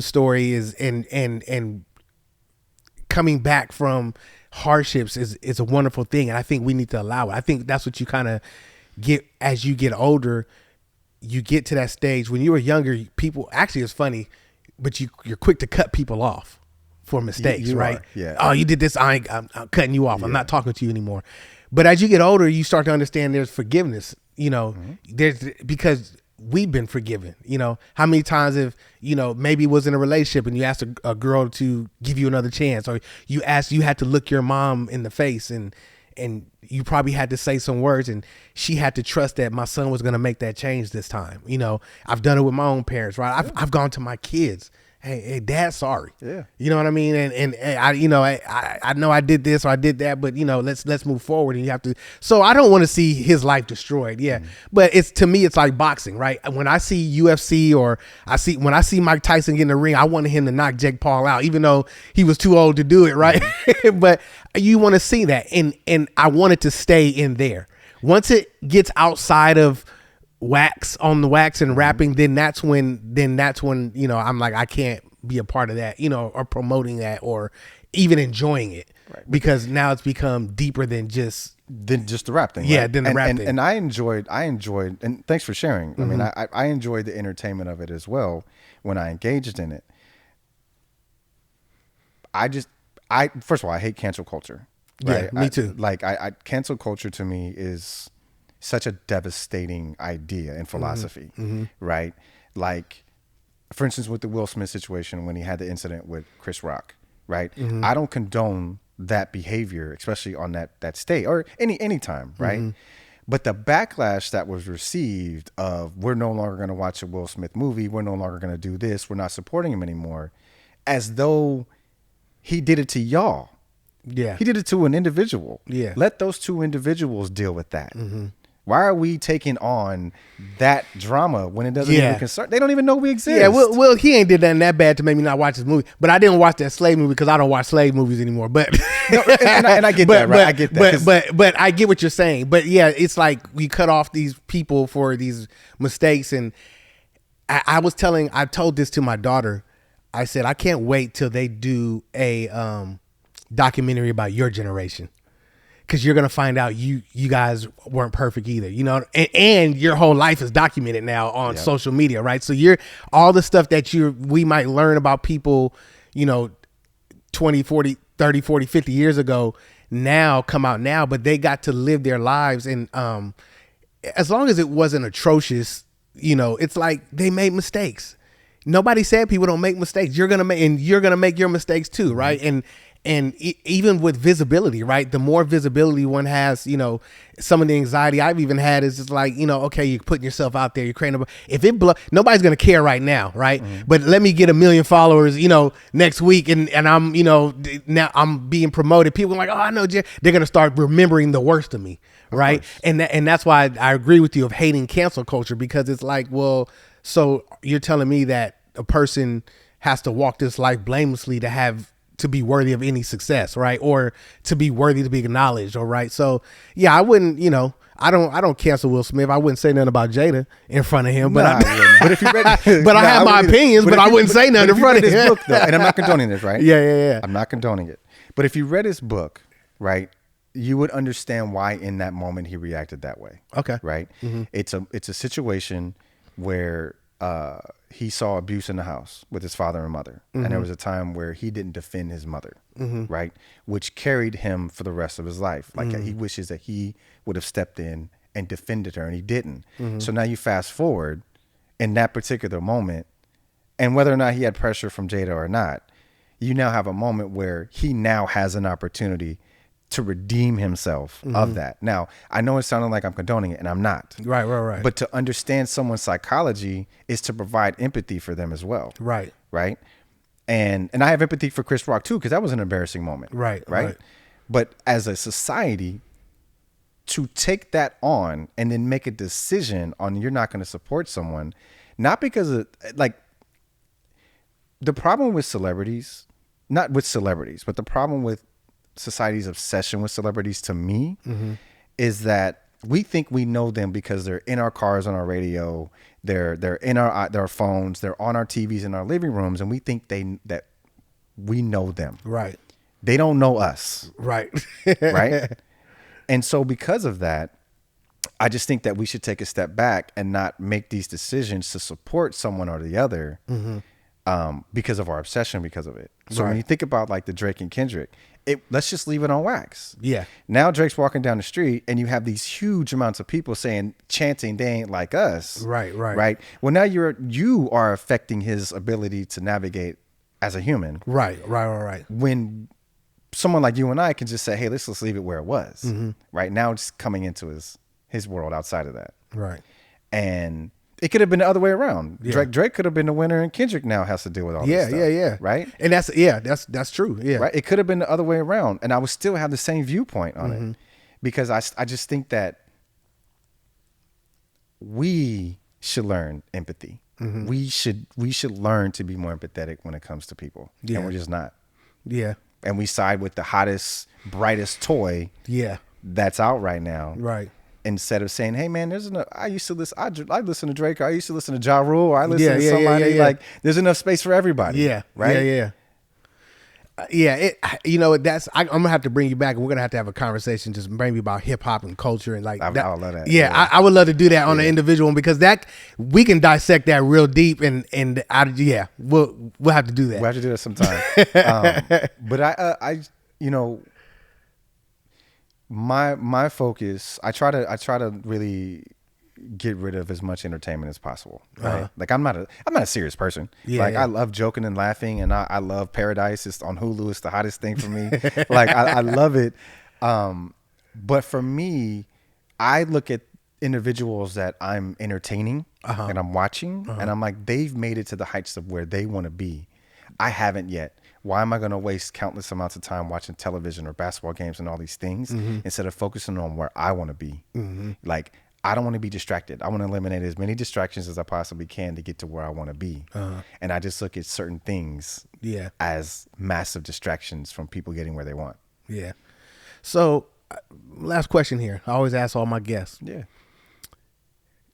A: story is, and coming back from hardships is a wonderful thing. And I think we need to allow it. I think that's what you kind of get as you get older. You get to that stage when you were younger, people actually, it's funny, but you're quick to cut people off for mistakes,
B: you
A: right?
B: Are, yeah.
A: Oh, you did this. I'm cutting you off. I'm not talking to you anymore. But as you get older, you start to understand there's forgiveness, there's, because we've been forgiven. How many times have, maybe it was in a relationship and you asked a girl to give you another chance, or you had to look your mom in the face and you probably had to say some words, and she had to trust that my son was going to make that change this time. I've done it with my own parents, right? I've gone to my kids. Hey, Dad, sorry.
B: Yeah.
A: You know what I mean? And I know I did this or I did that, but let's move forward. And you have to. So I don't want to see his life destroyed. Yeah. But to me, it's like boxing, right? When I see UFC or when I see Mike Tyson get in the ring, I wanted him to knock Jake Paul out, even though he was too old to do it, right? But you want to see that, and I want it to stay in there. Once it gets outside of wax and rapping, then that's when I'm like, I can't be a part of that, or promoting that or even enjoying it, right? Because now it's become deeper than just
B: the rap thing.
A: Yeah,
B: right?
A: than the rap thing.
B: And I enjoyed, and thanks for sharing. I mean, I enjoyed the entertainment of it as well when I engaged in it. First of all, I hate cancel culture. Right?
A: Yeah, me too.
B: I cancel culture to me is such a devastating idea and philosophy, right? Like, for instance, with the Will Smith situation when he had the incident with Chris Rock, right? I don't condone that behavior, especially on that state or any time, right? But the backlash that was received of, we're no longer going to watch a Will Smith movie, we're no longer going to do this, we're not supporting him anymore, as though he did it to y'all.
A: Yeah.
B: He did it to an individual.
A: Yeah.
B: Let those two individuals deal with that. Why are we taking on that drama when it doesn't even concern? They don't even know we exist.
A: Yeah, well, he ain't did nothing that bad to make me not watch his movie. But I didn't watch that slave movie because I don't watch slave movies anymore. But
B: and I get that, right? I get that.
A: But I get what you're saying. But yeah, it's like we cut off these people for these mistakes. And I told this to my daughter. I said, I can't wait till they do a documentary about your generation. Because you're gonna find out you guys weren't perfect either, and your whole life is documented now on social media, right? So all the stuff that we might learn about people, 20, 40, 30, 40, 50 years ago now come out now, but they got to live their lives. And as long as it wasn't atrocious, you know, it's like they made mistakes. Nobody said people don't make mistakes. You're going to make your mistakes too. Right. And even with visibility, right? The more visibility one has, you know, some of the anxiety I've even had is just like, you know, okay, you're putting yourself out there, you're creating if it nobody's going to care right now. Right. But let me get 1 million followers, you know, next week. And I'm, you know, now I'm being promoted. People are like, oh, I know, they're going to start remembering the worst of me. Right. And that's why I agree with you of hating cancel culture, because it's like, well, so you're telling me that a person has to walk this life blamelessly to be worthy of any success, right? Or to be worthy to be acknowledged, all right? So yeah, I wouldn't, you know, I don't cancel Will Smith. I wouldn't say nothing about Jada in front of him, but
B: but if you read,
A: but I have my opinions, but I wouldn't say nothing in front of him.
B: His book, though, and I'm not condoning this, right?
A: Yeah.
B: I'm not condoning it. But if you read his book, right, you would understand why in that moment he reacted that way.
A: Okay.
B: Right? Mm-hmm. It's a situation where he saw abuse in the house with his father and mother. Mm-hmm. And there was a time where he didn't defend his mother, right? Which carried him for the rest of his life. Like he wishes that he would have stepped in and defended her, and he didn't. So now you fast forward in that particular moment, and whether or not he had pressure from Jada or not, you now have a moment where he now has an opportunity to redeem himself of that. Now, I know it sounded like I'm condoning it, and I'm not.
A: Right.
B: But to understand someone's psychology is to provide empathy for them as well.
A: Right.
B: And I have empathy for Chris Rock too, because that was an embarrassing moment.
A: Right.
B: But as a society, to take that on and then make a decision on you're not going to support someone, not because of like the problem with celebrities, not with celebrities, but the problem with society's obsession with celebrities to me is that we think we know them because they're in our cars, on our radio, they're in our phones, they're on our TVs in our living rooms, and we think that we know them.
A: Right.
B: They don't know us.
A: Right.
B: Right. And so because of that, I just think that we should take a step back and not make these decisions to support someone or the other because of our obsession, because of it. So when you think about like the Drake and Kendrick, let's just leave it on wax.
A: Yeah.
B: Now Drake's walking down the street and you have these huge amounts of people chanting, they ain't like us.
A: Right.
B: Well, now you are affecting his ability to navigate as a human. Right. When someone like you and I can just say, hey, let's leave it where it was. Right. Now it's coming into his world outside of that.
A: Right.
B: And it could have been the other way around. Yeah. Drake could have been the winner, and Kendrick now has to deal with all this stuff. Yeah. Right?
A: And that's true. Yeah.
B: Right? It could have been the other way around, and I would still have the same viewpoint on it, because I just think that we should learn empathy. We should learn to be more empathetic when it comes to people, and we're just not.
A: Yeah.
B: And we side with the hottest, brightest toy. That's out right now.
A: Right.
B: Instead of saying, hey man, I listen to Drake, or I used to listen to Ja Rule, or I listen to somebody, like there's enough space for everybody.
A: Yeah.
B: Right.
A: I'm gonna have to bring you back, and we're gonna have a conversation just maybe about hip hop and culture and like
B: I would love that.
A: Yeah. I would love to do that on an individual one, because that we can dissect that real deep, and we'll have to do that.
B: We'll have to do that sometime. But I my focus, I try to really get rid of as much entertainment as possible. Right? Like I'm not a serious person. I love joking and laughing, and I love Paradise. It's on Hulu. It's the hottest thing for me. Like I love it. But for me, I look at individuals that I'm entertaining and I'm watching, and I'm like, they've made it to the heights of where they want to be. I haven't yet. Why am I going to waste countless amounts of time watching television or basketball games and all these things instead of focusing on where I want to be? Like, I don't want to be distracted. I want to eliminate as many distractions as I possibly can to get to where I want to be. And I just look at certain things as massive distractions from people getting where they want.
A: Yeah. So last question here. I always ask all my guests.
B: Yeah.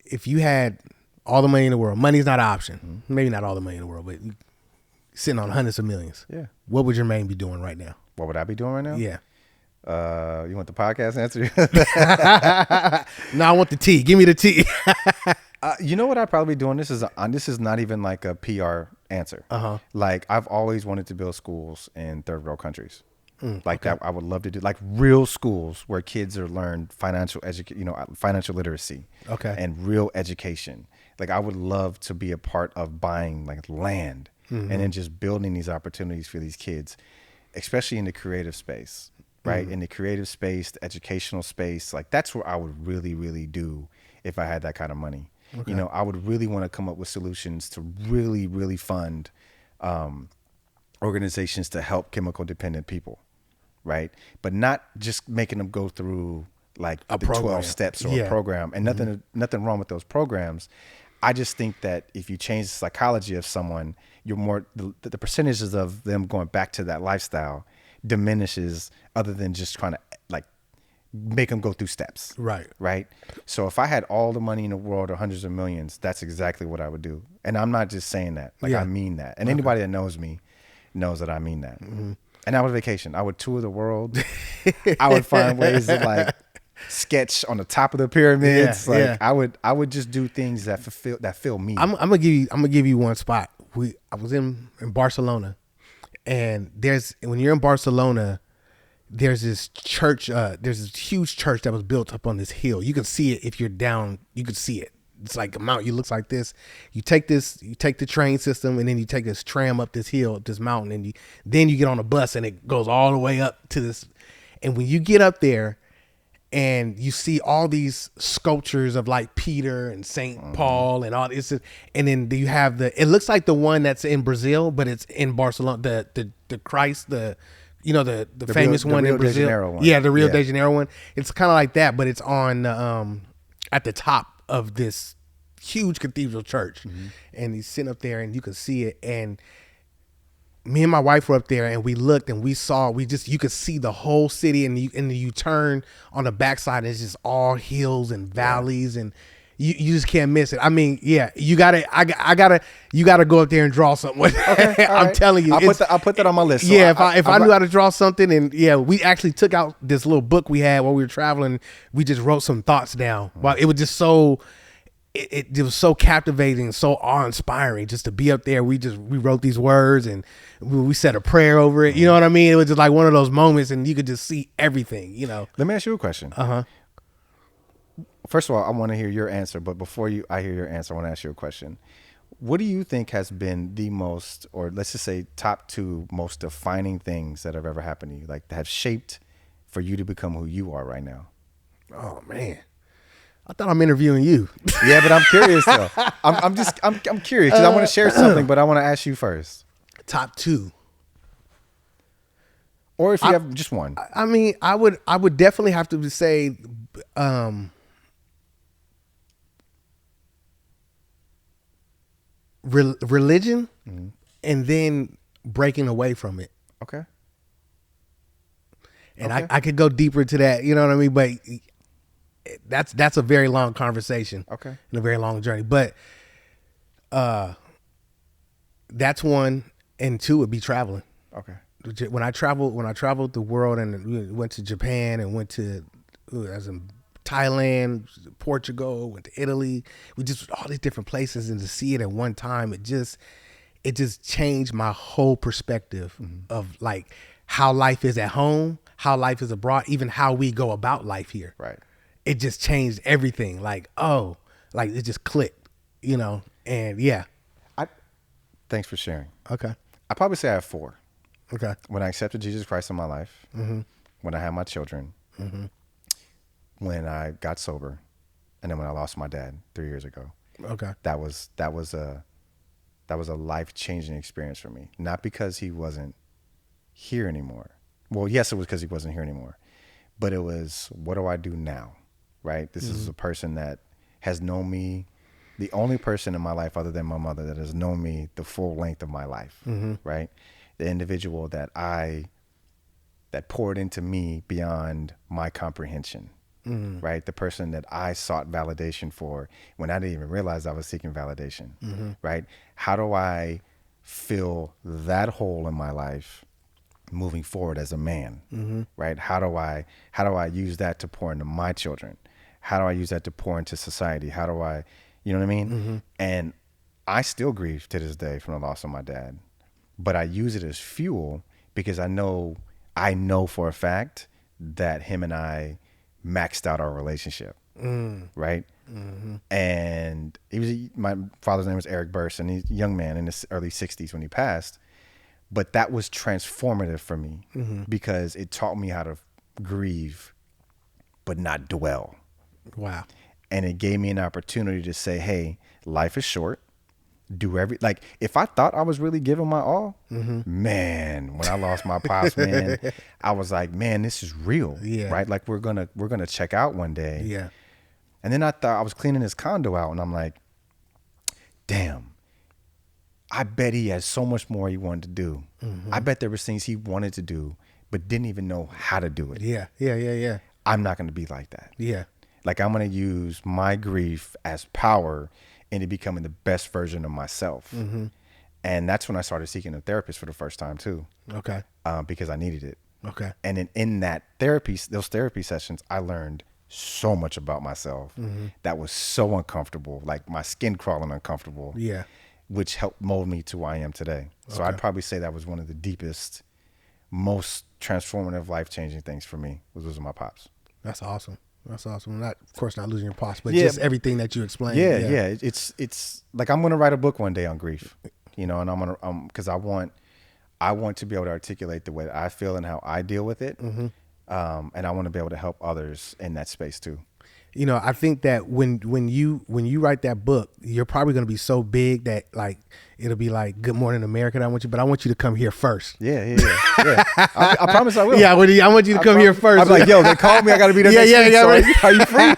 A: If you had all the money in the world, money's not an option. Maybe not all the money in the world, but sitting on hundreds of millions.
B: Yeah.
A: What would Jermaine be doing right now?
B: What would I be doing right now?
A: Yeah.
B: You want the podcast answer?
A: No, I want the tea. Give me the tea.
B: You know what I'd probably be doing? This is not even like a PR answer.
A: Uh-huh.
B: Like I've always wanted to build schools in third world countries. Like that, I would love to do like real schools where kids are learned financial financial literacy, and real education. Like I would love to be a part of buying like land and then just building these opportunities for these kids, especially in the creative space, right? In the creative space, the educational space, like that's where I would really, really do if I had that kind of money. You know, I would really want to come up with solutions to really, really fund organizations to help chemical dependent people. Right. But not just making them go through like the 12 steps or a program, and nothing wrong with those programs. I just think that if you change the psychology of someone, you're more, the percentages of them going back to that lifestyle diminishes, other than just trying to like make them go through steps.
A: Right.
B: Right. So if I had all the money in the world or hundreds of millions, that's exactly what I would do. And I'm not just saying that, like I mean that. And anybody that knows me knows that I mean that. And I would vacation. I would tour the world. I would find ways to like sketch on the top of the pyramids. I would just do things that fill me.
A: I'm gonna give you one spot. I was in Barcelona, and when you're in Barcelona, there's this church. There's this huge church that was built up on this hill. You can see it if you're down. You can see it. It's like a mountain. It looks like this. You take the train system, and then you take this tram up this hill, up this mountain, and then you get on a bus, and it goes all the way up to this. And when you get up there, and you see all these sculptures of like Peter and Saint Paul and all this, and then you have it looks like the one that's in Brazil, but it's in Barcelona. The Christ, the famous one in Brazil. Yeah, the Rio de Janeiro one. It's kind of like that, but it's on at the top of this huge cathedral church, and he's sitting up there, and you can see it. And me and my wife were up there, and we looked, and you could see the whole city, and you turn on the backside, and it's just all hills and valleys, and you just can't miss it. I mean, you gotta go up there and draw something. I'm telling you,
B: I'll put that on my list. So
A: if I knew how to draw something, and we actually took out this little book we had while we were traveling. We just wrote some thoughts down. Well, it was just so. It was so captivating, so awe-inspiring just to be up there. We wrote these words, and we said a prayer over it. You know what I mean? It was just like one of those moments, and you could just see everything.
B: Let me ask you a question. First of all, I want to hear your answer, but before I hear your answer, I want to ask you a question. What do you think has been the most, or let's just say top 2 most defining things that have ever happened to you, like that have shaped for you to become who you are right now?
A: Oh man, I thought I'm interviewing you.
B: Yeah, but I'm curious though. I'm curious because I want to share something, but I want to ask you first.
A: Top 2.
B: Or if you have just one.
A: I mean, I would definitely have to say religion, and then breaking away from it.
B: Okay.
A: And I could go deeper into that, you know what I mean? But that's a very long conversation.
B: Okay.
A: And a very long journey. But that's one, and 2 would be traveling.
B: Okay.
A: When I traveled the world, and went to Japan, and went to as in Thailand, Portugal, went to Italy. We just all these different places, and to see it at one time, it just changed my whole perspective of like how life is at home, how life is abroad, even how we go about life here.
B: Right.
A: It just changed everything. Like, it just clicked, and yeah.
B: Thanks for sharing.
A: Okay.
B: I probably say I have 4.
A: Okay.
B: When I accepted Jesus Christ in my life, when I had my children, when I got sober, and then when I lost my dad 3 years ago.
A: Okay.
B: That was a life-changing experience for me. Not because he wasn't here anymore. Well, yes, it was because he wasn't here anymore. But it was, what do I do now? Right? This is a person that has known me, the only person in my life other than my mother that has known me the full length of my life. Right? The individual that poured into me beyond my comprehension. Right? The person that I sought validation for when I didn't even realize I was seeking validation. Right? How do I fill that hole in my life moving forward as a man? Right? How do I use that to pour into my children? How do I use that to pour into society? How do I, you know what I mean? And I still grieve to this day from the loss of my dad, but I use it as fuel because I know for a fact that him and I maxed out our relationship. Right. Mm-hmm. And my father's name was Eric Burst, and he's a young man in his early 60s when he passed. But that was transformative for me because it taught me how to grieve, but not dwell.
A: Wow.
B: And it gave me an opportunity to say, hey, life is short. Like if I thought I was really giving my all, man, when I lost my pops, man, I was like, man, this is real.
A: Yeah.
B: Right. Like we're going to check out one day.
A: Yeah.
B: And then I thought I was cleaning his condo out and I'm like, damn, I bet he has so much more he wanted to do. I bet there was things he wanted to do, but didn't even know how to do it.
A: Yeah. Yeah. Yeah. Yeah.
B: I'm not going to be like that.
A: Yeah.
B: Like I'm going to use my grief as power into becoming the best version of myself. And that's when I started seeking a therapist for the first time too.
A: Okay.
B: Because I needed it.
A: Okay.
B: And in those therapy sessions, I learned so much about myself that was so uncomfortable, like my skin crawling uncomfortable.
A: Yeah.
B: Which helped mold me to who I am today. So I'd probably say that was one of the deepest, most transformative, life-changing things for me was losing my pops.
A: That's awesome. That's awesome. Not, of course, not losing your pops, but just everything that you explained.
B: Yeah. It's like I'm gonna write a book one day on grief, and I'm gonna because I want to be able to articulate the way that I feel and how I deal with it, and I want to be able to help others in that space too.
A: I think that when you write that book, you're probably going to be so big that like it'll be like Good Morning America. I want you to come here first.
B: Yeah. I promise I will.
A: Yeah, I want you to come here first.
B: I'm like, yo, they called me. I got to be there. Next week, so are you free?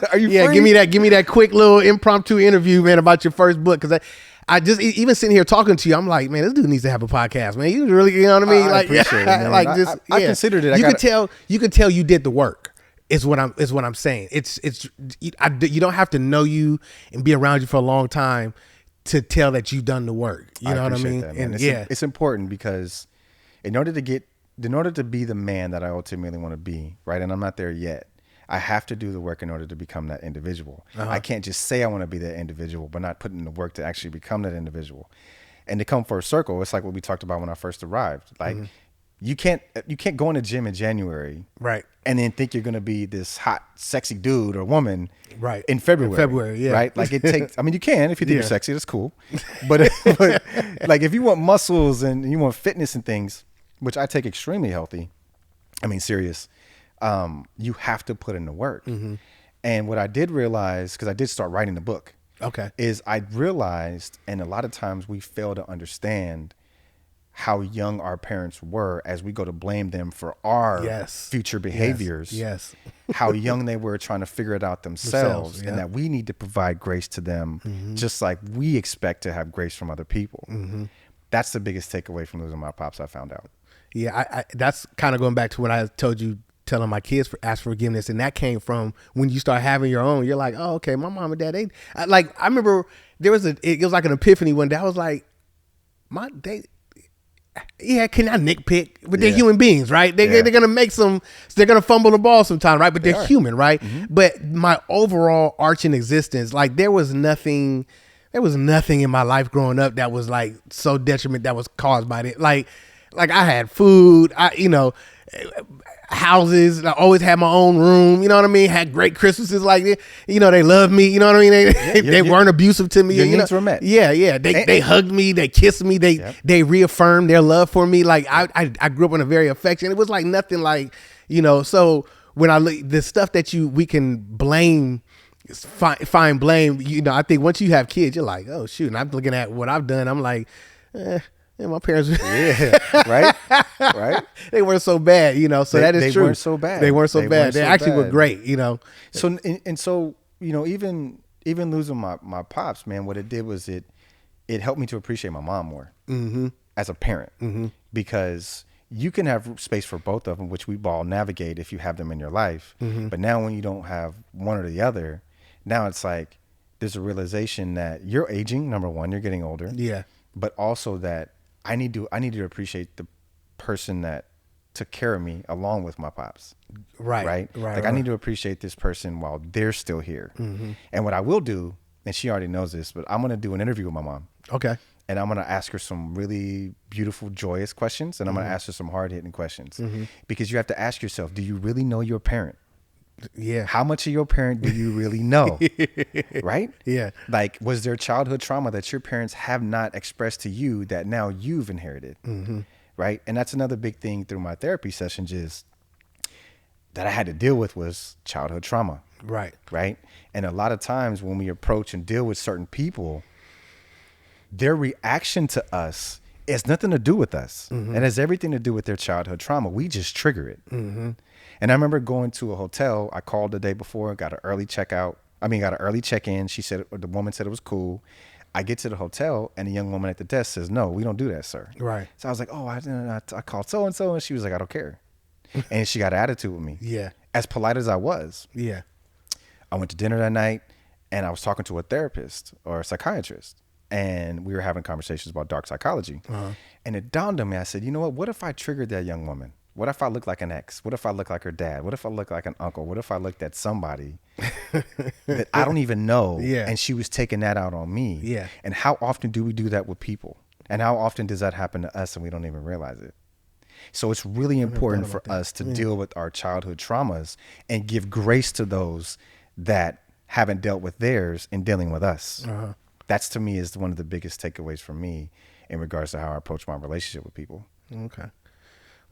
B: Are you free?
A: Give me that quick little impromptu interview, man, about your first book, because I just even sitting here talking to you, I'm like, man, this dude needs to have a podcast, man. You really, you know what I mean?
B: I appreciate it, man.
A: Like just
B: I considered it.
A: You could tell you did the work. Is what I'm saying. You don't have to know you and be around you for a long time to tell that you've done the work. You know what I mean?
B: That, and it's important because in order to be the man that I ultimately want to be, right? And I'm not there yet. I have to do the work in order to become that individual. I can't just say I want to be that individual, but not put in the work to actually become that individual. And to come full circle, it's like what we talked about when I first arrived. Like you can't go in the gym in January,
A: right,
B: and then think you're going to be this hot, sexy dude or woman,
A: right,
B: in February,
A: yeah,
B: right? Like it takes. I mean, you can if you think you're sexy, that's cool. But like if you want muscles and you want fitness and things, which I take extremely healthy, I mean serious, you have to put in the work. And what I did realize, because I did start writing the book, is I realized, and a lot of times we fail to understand how young our parents were as we go to blame them for our future behaviors.
A: Yes.
B: How young they were trying to figure it out themselves, and that we need to provide grace to them just like we expect to have grace from other people. That's the biggest takeaway from losing my pops, I found out.
A: Yeah, I that's kind of going back to what I told you, telling my kids ask for forgiveness, and that came from when you start having your own. You're like, oh, okay, my mom and dad, I remember it was like an epiphany one day. I was like, can I nitpick? But they're human beings, right? They're gonna they're gonna fumble the ball sometime, right? But they're human, right? But my overall arching existence, like there was nothing in my life growing up that was like so detriment that was caused by it. Like I had food, houses. I always had my own room. You know what I mean? Had great Christmases. Like, they loved me. You know what I mean? They weren't abusive to me.
B: Your needs were met.
A: Yeah. They hugged me. They kissed me. They reaffirmed their love for me. Like I grew up in a very affectionate. It was like nothing like, so when I look, the stuff that we can blame, find blame, I think once you have kids, you're like, oh shoot. And I'm looking at what I've done. I'm like, yeah, my parents. Right. They weren't so bad, So that is true.
B: They weren't so bad.
A: They weren't so bad. They actually were great,
B: So even losing my pops, man, what it did was it helped me to appreciate my mom more as a parent, because you can have space for both of them, which we all navigate if you have them in your life. But now when you don't have one or the other, now it's like there's a realization that you're aging. Number one, you're getting older.
A: Yeah.
B: But also that I need to appreciate the person that took care of me along with my pops. Right. Like I need to appreciate this person while they're still here. And what I will do and she already knows this, but I'm going to do an interview with my mom.
A: Okay.
B: And I'm going to ask her some really beautiful, joyous questions. And I'm going to ask her some hard-hitting questions. Because you have to ask yourself, do you really know your parent?
A: Yeah.
B: How much of your parent do you really know? Right?
A: Yeah.
B: Like, was there childhood trauma that your parents have not expressed to you that now you've inherited? Right? And that's another big thing through my therapy sessions is that I had to deal with was childhood trauma.
A: Right.
B: Right? And a lot of times when we approach and deal with certain people, their reaction to us has nothing to do with us. It has everything to do with their childhood trauma. We just trigger it. And I remember going to a hotel. I called the day before, got an early check-in. She said, the woman said it was cool. I get to the hotel and the young woman at the desk says, "No, we don't do that, sir."
A: Right.
B: So I was like, "Oh, I called so-and-so." And she was like, "I don't care." And she got an attitude with me.
A: Yeah.
B: As polite as I was.
A: Yeah.
B: I went to dinner that night and I was talking to a therapist or a psychiatrist. And we were having conversations about dark psychology. And it dawned on me, I said, you know what if I triggered that young woman? What if I look like an ex? What if I look like her dad? What if I look like an uncle? What if I looked at somebody that I don't even know and she was taking that out on me?
A: Yeah.
B: And how often do we do that with people? And how often does that happen to us and we don't even realize it? So it's really important for us to deal with our childhood traumas and give grace to those that haven't dealt with theirs in dealing with us. That's, to me, is one of the biggest takeaways from me in regards to how I approach my relationship with people.
A: Okay.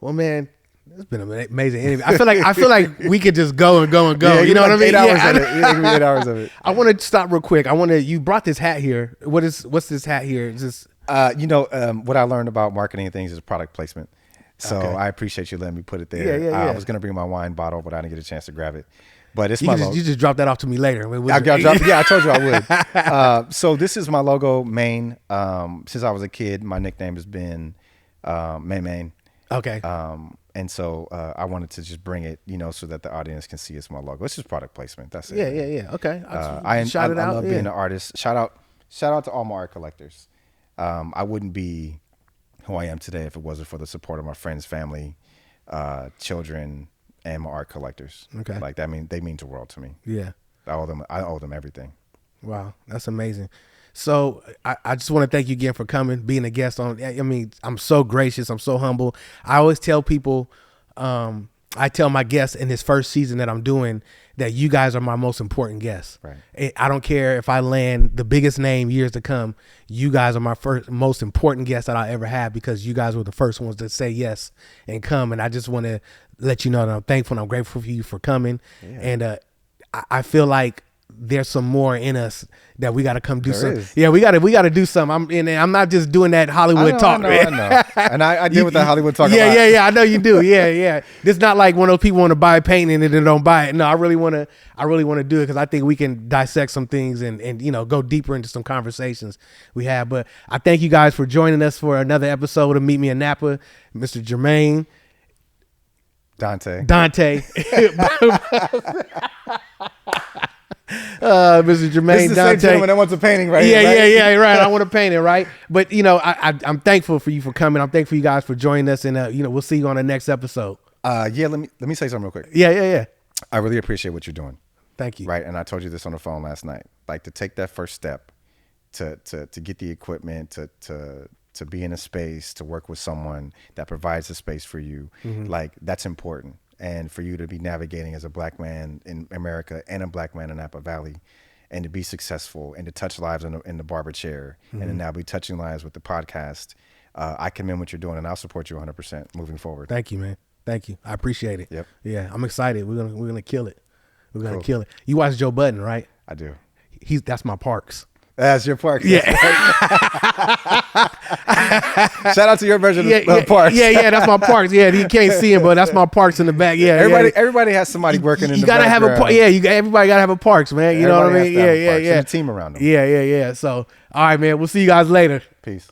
A: Well, man, it's been an amazing interview. I feel like we could just go and go and go.
B: Yeah,
A: you know what I mean?
B: 8 hours of it. Give me 8 hours of it.
A: I want to stop real quick. You brought this hat here. What's this hat here? Is this?
B: What I learned about marketing and things is product placement. So I appreciate you letting me put it there.
A: Yeah.
B: I was going to bring my wine bottle, but I didn't get a chance to grab it. But it's my logo.
A: You just dropped that off to me later.
B: I told you I would. So this is my logo, Maine. Since I was a kid, my nickname has been Maine.
A: Okay.
B: And so I wanted to just bring it, so that the audience can see it's my logo. It's just product placement. That's it.
A: Yeah. Okay.
B: I love being an artist. Shout out to all my art collectors. I wouldn't be who I am today if it wasn't for the support of my friends, family, children, and my art collectors.
A: Okay.
B: Like they mean the world to me.
A: Yeah.
B: I owe them everything.
A: Wow. That's amazing. So I just want to thank you again for coming, being a guest on. I mean, I'm so gracious. I'm so humble. I always tell people, I tell my guests in this first season that I'm doing that you guys are my most important guests.
B: Right.
A: I don't care if I land the biggest name years to come. You guys are my most important guests that I'll ever have because you guys were the first ones to say yes and come. And I just want to let you know that I'm thankful and I'm grateful for you for coming. Yeah. And I feel like there's some more in us that we got to come do something. Yeah, we got to do something. I'm not just doing that Hollywood talk. I
B: know. And I deal with that Hollywood talk.
A: Yeah. I know you do. Yeah. It's not like one of those people want to buy a painting and then don't buy it. No, I really want to do it because I think we can dissect some things and go deeper into some conversations we have. But I thank you guys for joining us for another episode of Meet Me in Napa, Mr. Jermaine
B: Dante.
A: Mr. Jermaine
B: this is the
A: Dante.
B: Same gentleman that wants a painting, right?
A: Yeah, right. I want to paint it, right? But I'm thankful for you for coming. I'm thankful for you guys for joining us, and we'll see you on the next episode.
B: Let me say something real quick.
A: Yeah.
B: I really appreciate what you're doing.
A: Thank you.
B: Right, and I told you this on the phone last night. Like to take that first step, to get the equipment, to be in a space, to work with someone that provides a space for you. Like that's important. And for you to be navigating as a black man in America and a black man in Napa Valley and to be successful and to touch lives in the barber chair and to now be touching lives with the podcast, I commend what you're doing and I'll support you 100% moving forward.
A: Thank you, man. Thank you. I appreciate it.
B: Yep.
A: Yeah, I'm excited. We're gonna kill it. We're gonna kill it. You watch Joe Budden, right?
B: I do.
A: That's my Parks.
B: That's your Parks.
A: Yeah.
B: Shout out to your version of Parks.
A: Yeah, that's my Parks. Yeah, you can't see him, but that's my Parks in the back. Yeah,
B: everybody has somebody working in the background.
A: Everybody gotta have a Parks, man. You know what I mean? Yeah.
B: And a team around them.
A: Yeah. So, all right, man. We'll see you guys later.
B: Peace.